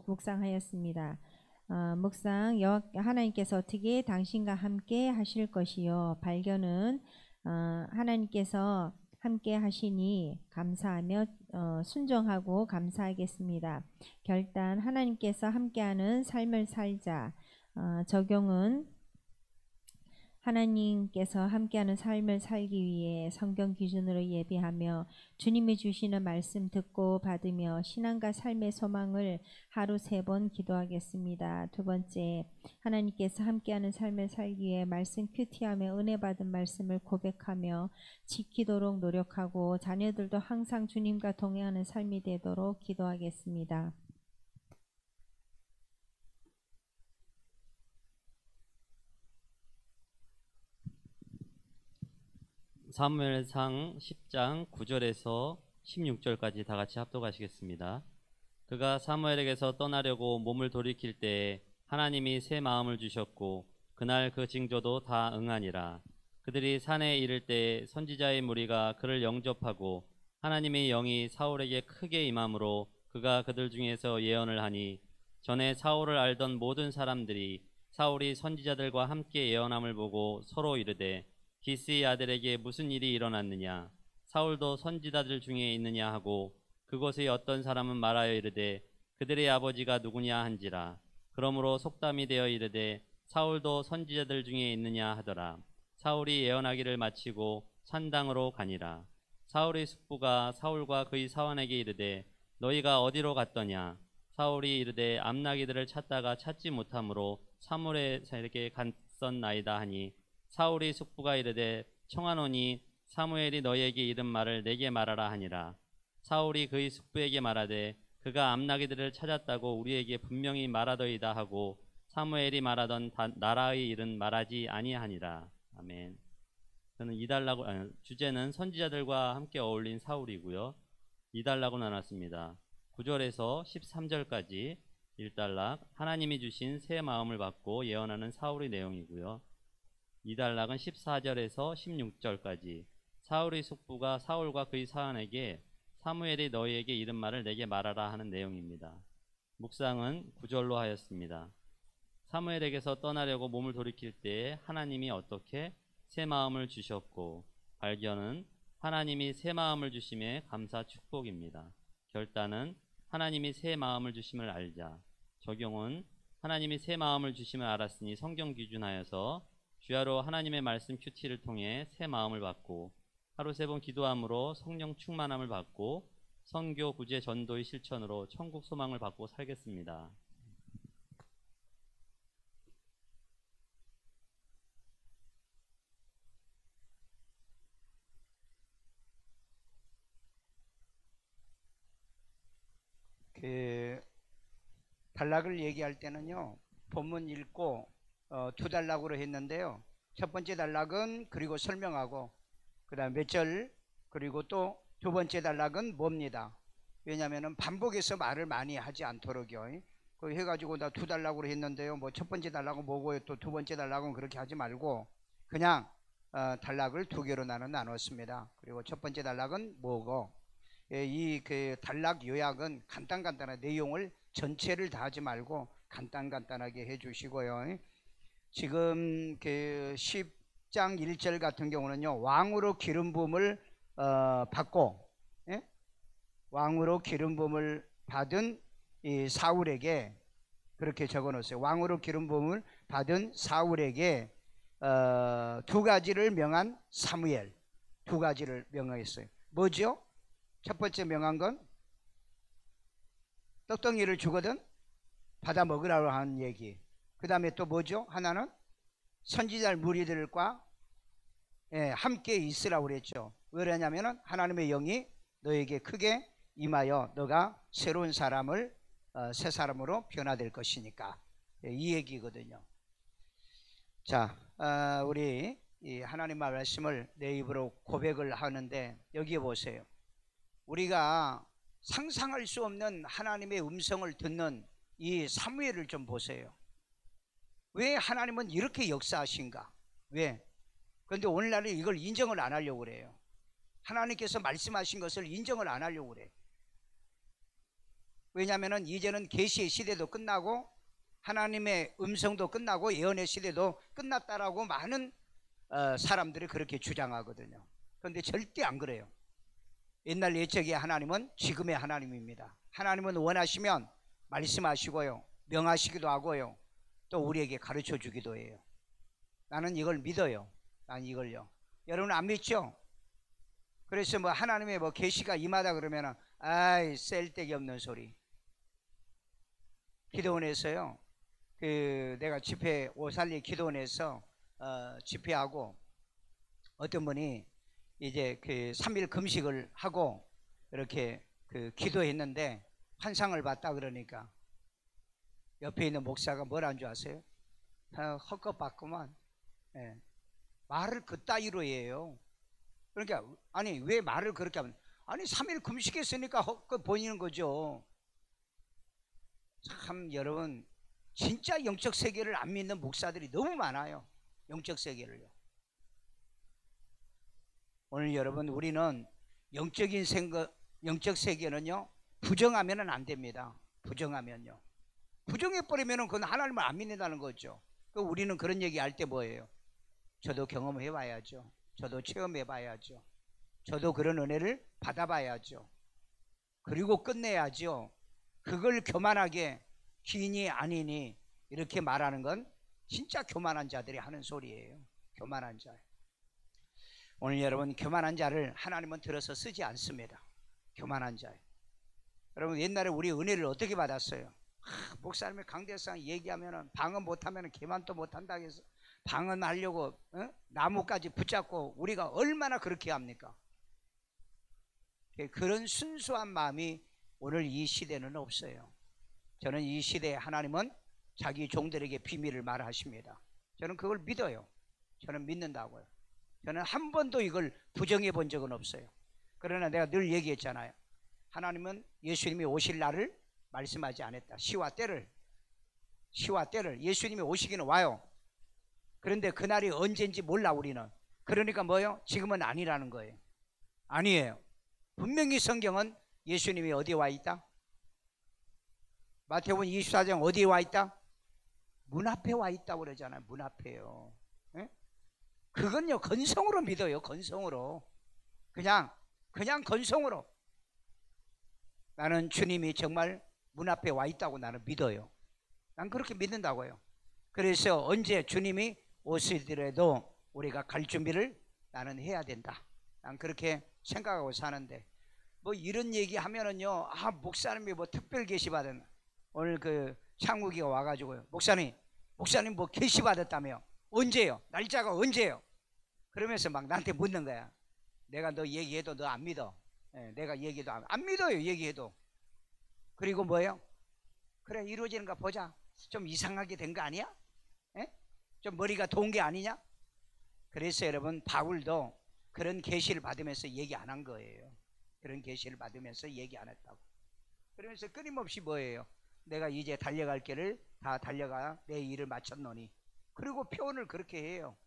묵상하였습니다. 묵상 하나님께서 어떻게 당신과 함께 하실 것이요. 발견은 하나님께서 함께 하시니 감사하며 순종하고 감사하겠습니다. 결단 하나님께서 함께하는 삶을 살자. 적용은 하나님께서 함께하는 삶을 살기 위해 성경 기준으로 예배하며 주님이 주시는 말씀 듣고 받으며 신앙과 삶의 소망을 하루 3번 기도하겠습니다. 두 번째, 하나님께서 함께하는 삶을 살기 위해 말씀 큐티하며 은혜 받은 말씀을 고백하며 지키도록 노력하고 자녀들도 항상 주님과 동행하는 삶이 되도록 기도하겠습니다. 사무엘상 10장 9절에서 16절까지 다 같이 합독하시겠습니다. 그가 사무엘에게서 떠나려고 몸을 돌이킬 때에 하나님이 새 마음을 주셨고 그날 그 징조도 다 응하니라. 그들이 산에 이를 때에 선지자의 무리가 그를 영접하고 하나님의 영이 사울에게 크게 임함으로 그가 그들 중에서 예언을 하니 전에 사울을 알던 모든 사람들이 사울이 선지자들과 함께 예언함을 보고 서로 이르되 기스의 아들에게 무슨 일이 일어났느냐 사울도 선지자들 중에 있느냐 하고 그곳의 어떤 사람은 말하여 이르되 그들의 아버지가 누구냐 한지라. 그러므로 속담이 되어 이르되 사울도 선지자들 중에 있느냐 하더라. 사울이 예언하기를 마치고 산당으로 가니라. 사울의 숙부가 사울과 그의 사환에게 이르되 너희가 어디로 갔더냐. 사울이 이르되 암나기들을 찾다가 찾지 못하므로 사무엘에게 갔었나이다 하니 사울이 숙부가 이르되 청하노니 사무엘이 너희에게 이른 말을 내게 말하라 하니라. 사울이 그의 숙부에게 말하되 그가 암나기들을 찾았다고 우리에게 분명히 말하더이다 하고 사무엘이 말하던 나라의 일은 말하지 아니하니라. 아멘. 저는 주제는 선지자들과 함께 어울린 사울이고요. 2단락으로 나눴습니다. 9절에서 13절까지 1단락 하나님이 주신 새 마음을 받고 예언하는 사울의 내용이고요. 2단락은 14절에서 16절까지 사울의 숙부가 사울과 그의 사환에게 사무엘이 너희에게 이른 말을 내게 말하라 하는 내용입니다. 묵상은 9절로 하였습니다. 사무엘에게서 떠나려고 몸을 돌이킬 때에 하나님이 어떻게 새 마음을 주셨고, 발견은 하나님이 새 마음을 주심에 감사 축복입니다. 결단은 하나님이 새 마음을 주심을 알자. 적용은 하나님이 새 마음을 주심을 알았으니 성경 기준하여서 주야로 하나님의 말씀 큐티를 통해 새 마음을 받고, 하루 3번 기도함으로 성령 충만함을 받고, 선교 구제 전도의 실천으로 천국 소망을 받고 살겠습니다. 단락을 얘기할 때는요, 본문 읽고 2단락으로 했는데요. 첫 번째 단락은 그리고 설명하고, 그 다음 몇 절, 그리고 또 두 번째 단락은 뭡니다. 왜냐하면 반복해서 말을 많이 하지 않도록요. 그 해가지고 나 2단락으로 했는데요, 뭐 첫 번째 단락은 뭐고요, 또 두 번째 단락은 그렇게 하지 말고 그냥 단락을 2개로 나눴습니다. 그리고 첫 번째 단락은 뭐고, 이 그 단락 요약은 간단한 내용을 전체를 다 하지 말고 간단하게 해주시고요. 지금 그 10장 1절 같은 경우는요, 왕으로 기름 부음을 받고, 왕으로 기름 부음을 받은 이 사울에게 그렇게 적어놓았어요. 왕으로 기름 부음을 받은 사울에게 2가지를 명한 사무엘, 2가지를 명하였어요. 뭐죠? 첫 번째 명한 건 떡덩이를 주거든 받아 먹으라고 하는 얘기. 그 다음에 또 뭐죠? 하나는 선지자 무리들과 함께 있으라고 그랬죠. 왜 그러냐면은 하나님의 영이 너에게 크게 임하여 너가 새로운 사람을 새 사람으로 변화될 것이니까, 이 얘기거든요. 자, 우리 이 하나님의 말씀을 내 입으로 고백을 하는데, 여기에 보세요. 우리가 상상할 수 없는 하나님의 음성을 듣는 이 사무엘을 좀 보세요. 왜 하나님은 이렇게 역사하신가? 왜? 그런데 오늘날은 이걸 인정을 안 하려고 그래요. 하나님께서 말씀하신 것을 인정을 안 하려고 그래요. 왜냐하면 이제는 계시의 시대도 끝나고 하나님의 음성도 끝나고 예언의 시대도 끝났다라고 많은 사람들이 그렇게 주장하거든요. 그런데 절대 안 그래요. 옛날 옛적의 하나님은 지금의 하나님입니다. 하나님은 원하시면 말씀하시고요, 명하시기도 하고요, 또 우리에게 가르쳐 주기도 해요. 나는 이걸 믿어요. 난 이걸요. 여러분 안 믿죠? 그래서 뭐 하나님의 뭐 계시가 임하다 그러면은 아이 쓸데기 없는 소리. 기도원에서요, 그 내가 집회 오살리 기도원에서 집회하고 어떤 분이 이제 그 3일 금식을 하고 이렇게 그 기도했는데 환상을 봤다 그러니까 옆에 있는 목사가 뭐라는 줄 아세요? 헛것봤구만. 말을 그따위로 해요. 그러니까 아니 왜 말을 그렇게 하면, 아니 3일 금식했으니까 헛것 보이는 거죠. 참 여러분, 진짜 영적 세계를 안 믿는 목사들이 너무 많아요. 영적 세계를요. 오늘 여러분, 우리는 영적 세계는요, 부정하면은 안 됩니다. 부정하면요, 부정해버리면은 그건 하나님을 안 믿는다는 거죠. 우리는 그런 얘기 할 때 뭐예요? 저도 경험해 봐야죠. 저도 체험해 봐야죠. 저도 그런 은혜를 받아봐야죠. 그리고 끝내야죠. 그걸 교만하게 기니 아니니 이렇게 말하는 건 진짜 교만한 자들이 하는 소리예요. 교만한 자. 오늘 여러분, 교만한 자를 하나님은 들어서 쓰지 않습니다. 교만한 자. 여러분, 옛날에 우리 은혜를 어떻게 받았어요? 목사님의 강대상 얘기하면은 방언 못하면은 개만도 못한다 해서 방언하려고 나무까지 붙잡고 우리가 얼마나 그렇게 합니까? 그런 순수한 마음이 오늘 이 시대는 없어요. 저는 이 시대에 하나님은 자기 종들에게 비밀을 말하십니다. 저는 그걸 믿어요. 저는 믿는다고요. 저는 한 번도 이걸 부정해 본 적은 없어요. 그러나 내가 늘 얘기했잖아요. 하나님은 예수님이 오실 날을 말씀하지 않았다. 시와 때를 예수님이 오시기는 와요. 그런데 그날이 언제인지 몰라 우리는. 그러니까 뭐예요? 지금은 아니라는 거예요. 아니에요. 분명히 성경은 예수님이 어디에 와 있다? 마태복음 24장 어디에 와 있다? 문 앞에 와 있다고 그러잖아요. 문 앞에요. 예? 그건요 건성으로 믿어요. 건성으로. 그냥 건성으로. 나는 주님이 정말 문 앞에 와 있다고 나는 믿어요. 난 그렇게 믿는다고요. 그래서 언제 주님이 오시더라도 우리가 갈 준비를 나는 해야 된다. 난 그렇게 생각하고 사는데, 뭐 이런 얘기 하면은요, 아, 목사님이 뭐 특별 계시 받은, 오늘 그 창욱이가 와가지고요, 목사님 뭐 계시 받았다며? 언제요? 날짜가 언제요? 그러면서 막 나한테 묻는 거야. 내가 너 얘기해도 너 안 믿어. 내가 얘기해도 안 믿어요. 얘기해도. 그리고 뭐예요? 그래, 이루어지는가 보자. 좀 이상하게 된 거 아니야? 좀 머리가 돈 게 아니냐? 그래서 여러분, 바울도 그런 계시를 받으면서 얘기 안 한 거예요. 그런 계시를 받으면서 얘기 안 했다고. 그러면서 끊임없이 뭐예요? 내가 이제 달려갈 길을 다 달려가 내 일을 마쳤노니. 그리고 표현을 그렇게 해요.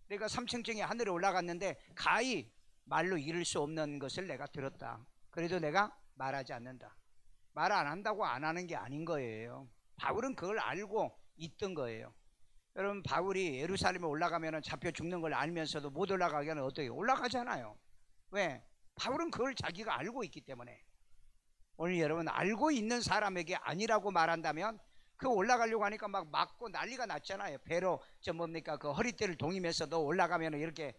내가 삼층증에 하늘에 올라갔는데 가히 말로 이룰 수 없는 것을 내가 들었다. 그래도 내가 말하지 않는다. 말 안 한다고 안 하는 게 아닌 거예요. 바울은 그걸 알고 있던 거예요. 여러분, 바울이 예루살렘에 올라가면 잡혀 죽는 걸 알면서도 못 올라가게 하면 어떻게 올라가잖아요. 왜? 바울은 그걸 자기가 알고 있기 때문에. 오늘 여러분, 알고 있는 사람에게 아니라고 말한다면 그 올라가려고 하니까 막 맞고 난리가 났잖아요. 배로 그 허리띠를 동이면서도 올라가면 이렇게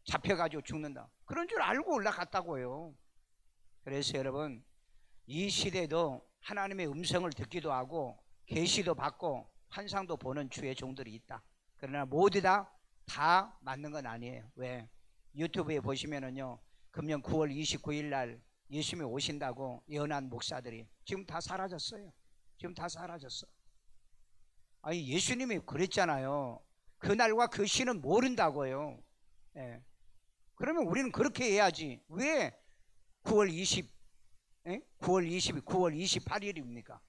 잡혀가지고 죽는다. 그런 줄 알고 올라갔다고요. 그래서 여러분, 이 시대도 하나님의 음성을 듣기도 하고 계시도 받고 환상도 보는 주의 종들이 있다. 그러나 모두 다 맞는 건 아니에요. 왜? 유튜브에 보시면은요, 금년 9월 29일 날 예수님이 오신다고 예언한 목사들이 지금 다 사라졌어요. 지금 다 사라졌어. 아니, 예수님이 그랬잖아요. 그날과 그 시는 모른다고요. 예. 그러면 우리는 그렇게 해야지. 왜 9월 28일입니까?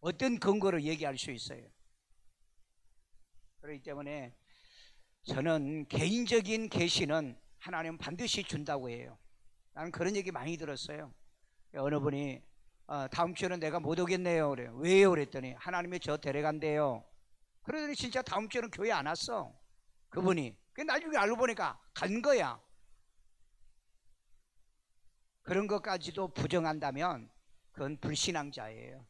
어떤 근거로 얘기할 수 있어요? 그렇기 때문에 저는 개인적인 계시는 하나님은 반드시 준다고 해요. 나는 그런 얘기 많이 들었어요. 어느 분이 다음 주는 내가 못 오겠네요. 그래요. 왜요? 그랬더니 하나님이 저 데려간대요. 그러더니 진짜 다음 주는 교회 안 왔어. 그분이. 나중에 알고 보니까 간 거야. 그런 것까지도 부정한다면 그건 불신앙자예요.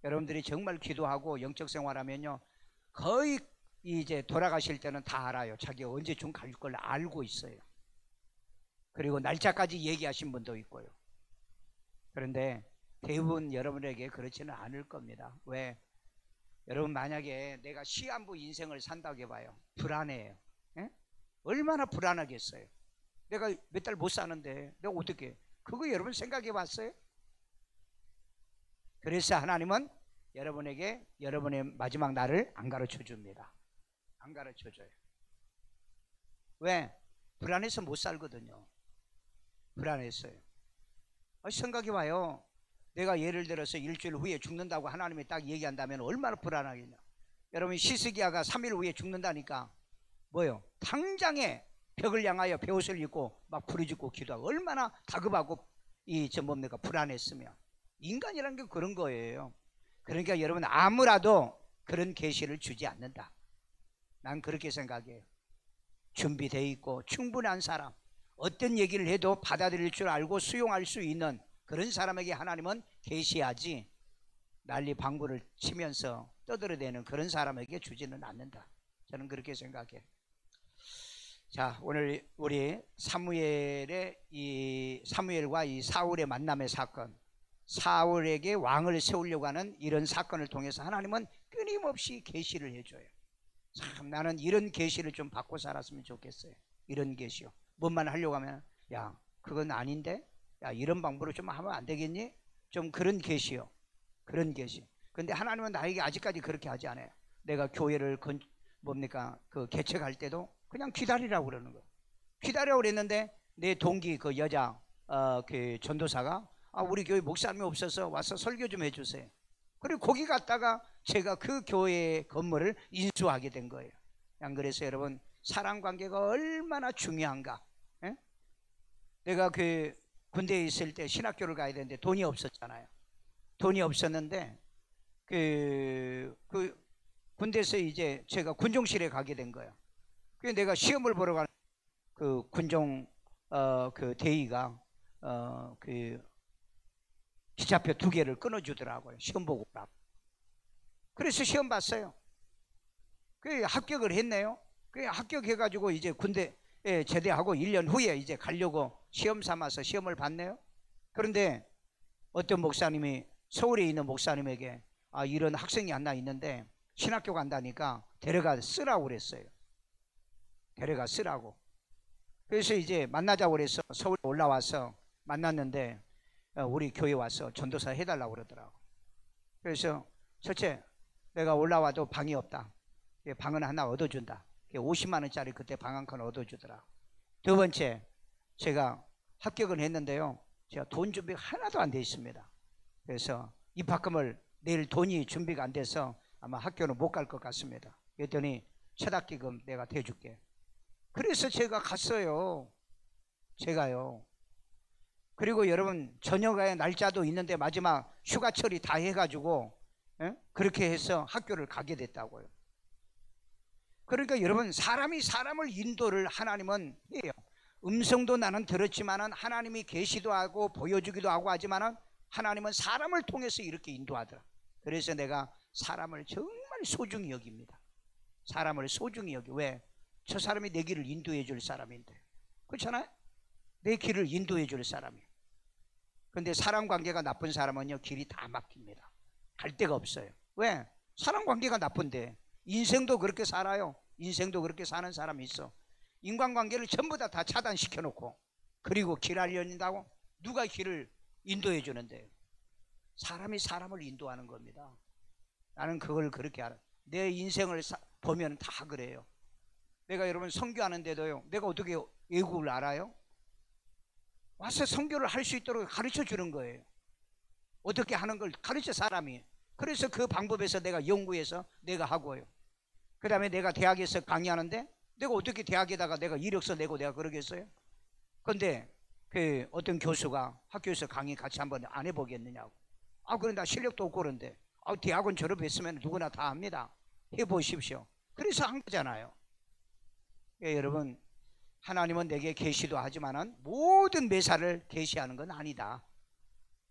여러분들이 정말 기도하고 영적 생활하면요, 거의 이제 돌아가실 때는 다 알아요. 자기가 언제쯤 갈 걸 알고 있어요. 그리고 날짜까지 얘기하신 분도 있고요. 그런데 대부분 여러분에게 그렇지는 않을 겁니다. 왜? 여러분, 만약에 내가 시한부 인생을 산다고 해봐요. 불안해요. 얼마나 불안하겠어요. 내가 몇 달 못 사는데 내가 어떻게, 그거 여러분 생각해 봤어요? 그래서 하나님은 여러분에게 여러분의 마지막 날을 안 가르쳐 줍니다. 안 가르쳐 줘요. 왜? 불안해서 못 살거든요. 불안했어요. 생각해 봐요. 내가 예를 들어서 일주일 후에 죽는다고 하나님이 딱 얘기한다면 얼마나 불안하겠냐. 여러분, 시스기야가 3일 후에 죽는다니까 뭐요? 당장에 벽을 향하여 베옷을 입고 막 부르짖고 기도하고 얼마나 다급하고 불안했으면. 인간이라는 게 그런 거예요. 그러니까 여러분, 아무라도 그런 계시를 주지 않는다. 난 그렇게 생각해요. 준비되어 있고 충분한 사람, 어떤 얘기를 해도 받아들일 줄 알고 수용할 수 있는 그런 사람에게 하나님은 계시하지, 난리 방구를 치면서 떠들어대는 그런 사람에게 주지는 않는다. 저는 그렇게 생각해요. 자, 오늘 우리 사무엘과 이 사울의 만남의 사건, 사울에게 왕을 세우려고 하는 이런 사건을 통해서 하나님은 끊임없이 계시를 해줘요. 참, 나는 이런 계시를 좀 받고 살았으면 좋겠어요. 이런 계시요. 뭔만 하려고 하면, 야, 그건 아닌데? 야, 이런 방법으로 좀 하면 안 되겠니? 좀 그런 계시요. 그런 계시. 근데 하나님은 나에게 아직까지 그렇게 하지 않아요. 내가 교회를 개척할 때도 그냥 기다리라고 그러는 거예요. 기다리라고 그랬는데 내 동기 그 여자 그 전도사가 우리 교회 목사님이 없어서 와서 설교 좀 해주세요. 그리고 거기 갔다가 제가 그 교회 건물을 인수하게 된 거예요. 그래서 여러분, 사랑 관계가 얼마나 중요한가. 내가 그 군대에 있을 때 신학교를 가야 되는데 돈이 없었잖아요. 돈이 없었는데 그 군대에서 이제 제가 군종실에 가게 된 거예요. 그래서 내가 시험을 보러 가는 그 군종 그 대위가 그 기차표 2개를 끊어주더라고요. 시험 보고 오라고. 그래서 시험 봤어요. 그 합격을 했네요. 그 합격해가지고 이제 군대에 제대하고 1년 후에 이제 가려고 시험 삼아서 시험을 봤네요. 그런데 어떤 목사님이 서울에 있는 목사님에게 이런 학생이 하나 있는데 신학교 간다니까 데려가 쓰라고 그랬어요. 데려가 쓰라고. 그래서 이제 만나자고 그래서 서울에 올라와서 만났는데 우리 교회 와서 전도사 해달라고 그러더라고. 그래서 첫째, 내가 올라와도 방이 없다. 방은 하나 얻어준다. 50만 원짜리 그때 방 한 칸 얻어주더라고. 두 번째, 제가 합격은 했는데요, 제가 돈 준비가 하나도 안 돼 있습니다. 그래서 입학금을 내일 돈이 준비가 안 돼서 아마 학교는 못 갈 것 같습니다. 그랬더니 첫 학기금 내가 대줄게. 그래서 제가 갔어요. 제가요. 그리고 여러분, 전역의 날짜도 있는데 마지막 휴가 처리 다 해가지고 그렇게 해서 학교를 가게 됐다고요. 그러니까 여러분, 사람이 사람을 인도를 하나님은 해요. 음성도 나는 들었지만은 하나님이 계시도 하고 보여주기도 하고 하지만은 하나님은 사람을 통해서 이렇게 인도하더라. 그래서 내가 사람을 정말 소중히 여깁니다. 사람을 소중히 여기. 왜? 저 사람이 내 길을 인도해 줄 사람인데. 그렇잖아요? 내 길을 인도해 줄 사람이. 근데 사람 관계가 나쁜 사람은요, 길이 다 막힙니다. 갈 데가 없어요. 왜? 사람 관계가 나쁜데. 인생도 그렇게 살아요. 인생도 그렇게 사는 사람이 있어. 인간관계를 전부 다 차단시켜 놓고, 그리고 길 알려진다고 누가 길을 인도해 주는데. 사람이 사람을 인도하는 겁니다. 나는 그걸 그렇게 알아. 내 인생을 보면 다 그래요. 내가 여러분 선교하는데도요, 내가 어떻게 외국을 알아요? 와서 선교를 할 수 있도록 가르쳐 주는 거예요. 어떻게 하는 걸 가르쳐, 사람이. 그래서 그 방법에서 내가 연구해서 내가 하고요. 그 다음에 내가 대학에서 강의하는데 내가 어떻게 대학에다가 내가 이력서 내고 내가 그러겠어요? 근데 그 어떤 교수가 학교에서 강의 같이 한번 안 해보겠느냐고. 그래, 나 실력도 없고 그런데. 대학원 졸업했으면 누구나 다 합니다. 해보십시오. 그래서 한 거잖아요. 여러분, 하나님은 내게 계시도 하지만은 모든 매사를 계시하는 건 아니다.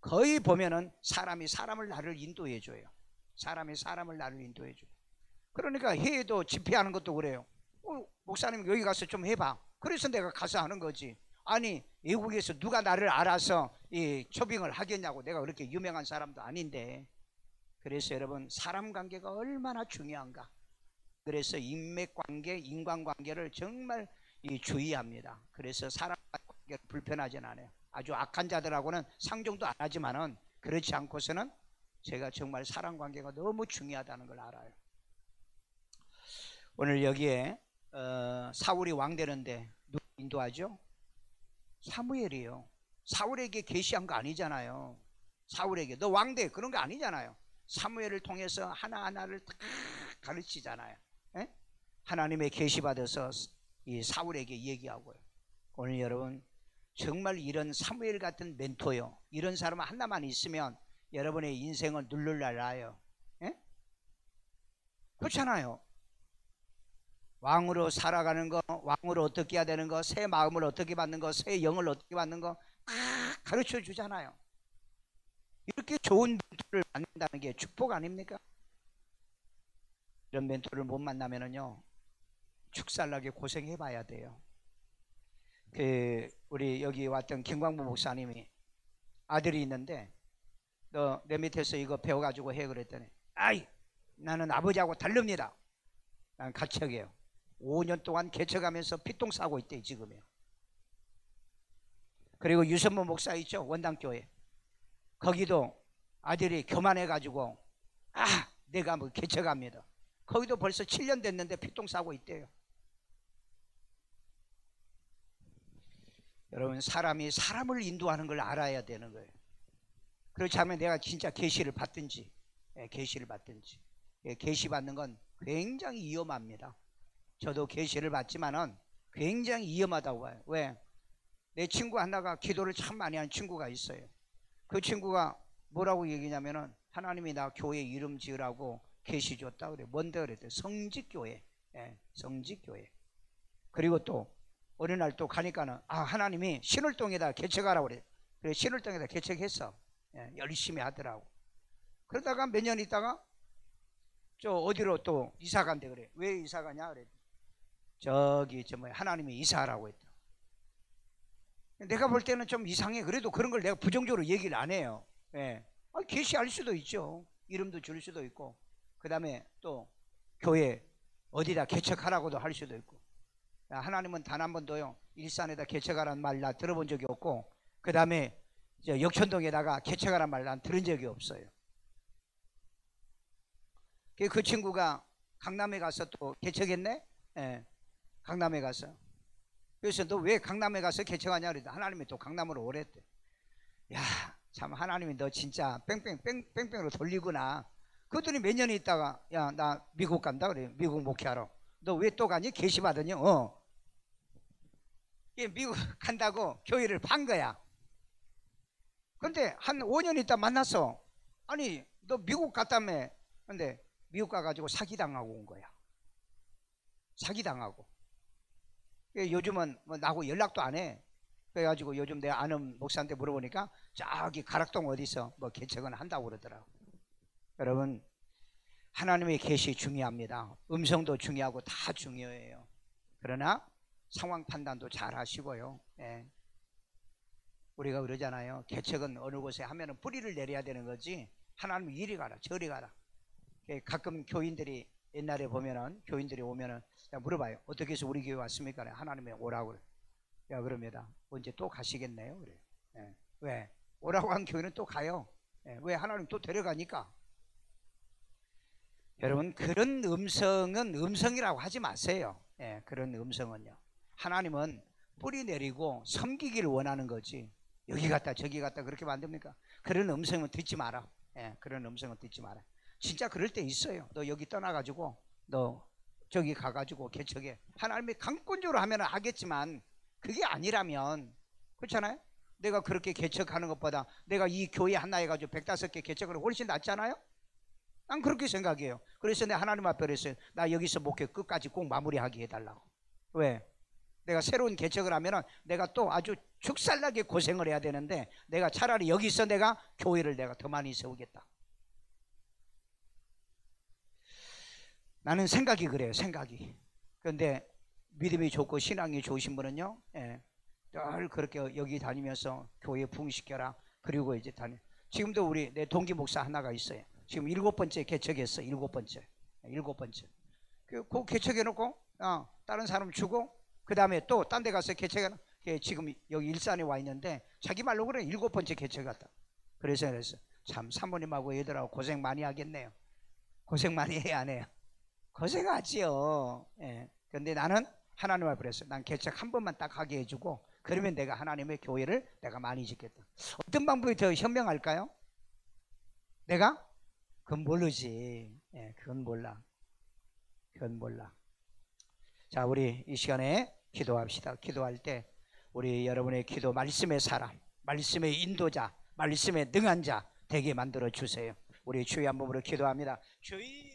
거의 보면은 사람이 사람을 나를 인도해 줘요. 사람이 사람을 나를 인도해 줘요. 그러니까 해외도 집회하는 것도 그래요. 목사님 여기 가서 좀 해봐. 그래서 내가 가서 하는 거지. 아니, 외국에서 누가 나를 알아서 이 초빙을 하겠냐고. 내가 그렇게 유명한 사람도 아닌데. 그래서 여러분, 사람 관계가 얼마나 중요한가. 그래서 인맥관계, 인간관계를 정말 주의합니다. 그래서 사람 관계를 불편하진 않아요. 아주 악한 자들하고는 상종도 안 하지만은 그렇지 않고서는 제가 정말 사람 관계가 너무 중요하다는 걸 알아요. 오늘 여기에 사울이 왕 되는데 누가 인도하죠? 사무엘이에요. 사울에게 계시한 거 아니잖아요. 사울에게 너 왕 돼, 그런 거 아니잖아요. 사무엘을 통해서 하나하나를 다 가르치잖아요. 하나님의 계시 받아서 이 사울에게 얘기하고요. 오늘 여러분, 정말 이런 사무엘 같은 멘토요, 이런 사람 하나만 있으면 여러분의 인생을 누를날아요. 그렇잖아요. 왕으로 살아가는 거, 왕으로 어떻게 해야 되는 거, 새 마음을 어떻게 받는 거, 새 영을 어떻게 받는 거 다 가르쳐 주잖아요. 이렇게 좋은 멘토를 만난다는 게 축복 아닙니까? 이런 멘토를 못 만나면은요, 축살나게 고생해 봐야 돼요. 우리 여기 왔던 김광부 목사님이 아들이 있는데, 너 내 밑에서 이거 배워가지고 해 그랬더니, 나는 아버지하고 다릅니다. 난 같이 하게요. 5년 동안 개척하면서 피똥 싸고 있대 지금이요. 그리고 유선모 목사 있죠, 원당교회. 거기도 아들이 교만해가지고 내가 뭐 개척합니다. 거기도 벌써 7년 됐는데 피똥 싸고 있대요. 여러분, 사람이 사람을 인도하는 걸 알아야 되는 거예요. 그렇지 않으면 내가 진짜 계시를 받든지, 계시를 받든지. 계시 받는 건 굉장히 위험합니다. 저도 계시를 받지만은 굉장히 위험하다고 봐요. 왜? 내 친구 하나가 기도를 참 많이 하는 친구가 있어요. 그 친구가 뭐라고 얘기냐면은 하나님이 나 교회 이름 지으라고 계시 줬다 그래. 뭔데 그랬대. 성직교회. 예, 성직교회. 그리고 또 어느 날 또 가니까는 하나님이 신월동에다 개척하라고 그래. 그래 신월동에다 개척했어. 예, 열심히 하더라고. 그러다가 몇 년 있다가 저 어디로 또 이사 간대 그래. 왜 이사 가냐 그래. 저기 하나님이 이사하라고 했다. 내가 볼 때는 좀 이상해. 그래도 그런 걸 내가 부정적으로 얘기를 안 해요. 예. 계시할 수도 있죠. 이름도 줄 수도 있고, 그 다음에 또 교회 어디다 개척하라고도 할 수도 있고. 하나님은 단 한 번도요 일산에다 개척하라는 말 나 들어본 적이 없고, 그 다음에 역천동에다가 개척하라는 말 난 들은 적이 없어요. 그 친구가 강남에 가서 또 개척했네. 예. 강남에 가서. 그래서 너 왜 강남에 가서 개척하냐 그랬더니 하나님이 또 강남으로 오랬대. 야, 참 하나님이 너 진짜 뺑뺑으로 돌리구나. 그랬더니 몇 년 있다가 야, 나 미국 간다 그래. 미국 목회하러. 너 왜 또 가니? 계시 받으니? 미국 간다고 교회를 판 거야. 근데 한 5년 있다 만났어. 아니 너 미국 갔다며. 근데 미국 가가지고 사기당하고 온 거야. 사기당하고. 요즘은 뭐 나하고 연락도 안 해. 그래가지고 요즘 내가 아는 목사한테 물어보니까 저기 가락동 어디서 뭐 개척은 한다고 그러더라고. 여러분, 하나님의 계시 중요합니다. 음성도 중요하고 다 중요해요. 그러나 상황 판단도 잘 하시고요. 예. 우리가 그러잖아요. 개척은 어느 곳에 하면은 뿌리를 내려야 되는 거지. 하나님 이리 가라 저리 가라. 가끔 교인들이 옛날에 보면은 교인들이 오면은 물어봐요. 어떻게 해서 우리 교회 왔습니까? 하나님이 오라고 그래. 야 그럽니다. 언제 또 가시겠네요. 그래. 예. 왜? 오라고 한 교회는 또 가요. 예. 왜? 하나님 또 데려가니까. 여러분 그런 음성은 음성이라고 하지 마세요. 예. 그런 음성은요. 하나님은 뿌리 내리고 섬기기를 원하는 거지. 여기 갔다 저기 갔다 그렇게 만듭니까? 그런 음성은 듣지 마라. 예. 그런 음성은 듣지 마라. 진짜 그럴 때 있어요. 너 여기 떠나가지고 너 저기 가가지고 개척해. 하나님이 강권적으로 하면 하겠지만 그게 아니라면 그렇잖아요. 내가 그렇게 개척하는 것보다 내가 이 교회 하나 해가지고 105개 개척을 훨씬 낫잖아요. 난 그렇게 생각해요. 그래서 내가 하나님 앞에 그랬어요. 나 여기서 목회 끝까지 꼭 마무리하게 해달라고. 왜? 내가 새로운 개척을 하면은 내가 또 아주 축살나게 고생을 해야 되는데 내가 차라리 여기서 내가 교회를 내가 더 많이 세우겠다. 나는 생각이 그래요. 생각이. 그런데 믿음이 좋고 신앙이 좋으신 분은요, 예, 늘 그렇게 여기 다니면서 교회 부흥시켜라. 그리고 이제 지금도 우리 내 동기 목사 하나가 있어요. 지금 7번째 개척했어. 7번째. 그 개척해놓고 다른 사람 주고 그 다음에 또 딴 데 가서 개척해놓고 지금 여기 일산에 와 있는데 자기 말로 그래 7번째 개척했다. 그래서 참 사모님하고 얘들하고 고생 많이 하겠네요. 고생 많이 해야 안 해요? 고생하지요. 예. 근데 나는 하나님 앞에 그랬어요. 난 개척 한 번만 딱 하게 해주고 그러면 내가 하나님의 교회를 내가 많이 짓겠다. 어떤 방법이 더 현명할까요? 내가? 그건 모르지. 예, 그건 몰라. 자, 우리 이 시간에 기도합시다. 기도할 때 우리 여러분의 기도 말씀의 사람, 말씀의 인도자, 말씀의 능한 자 되게 만들어 주세요. 우리 주의 한 몸으로 기도합니다. 주의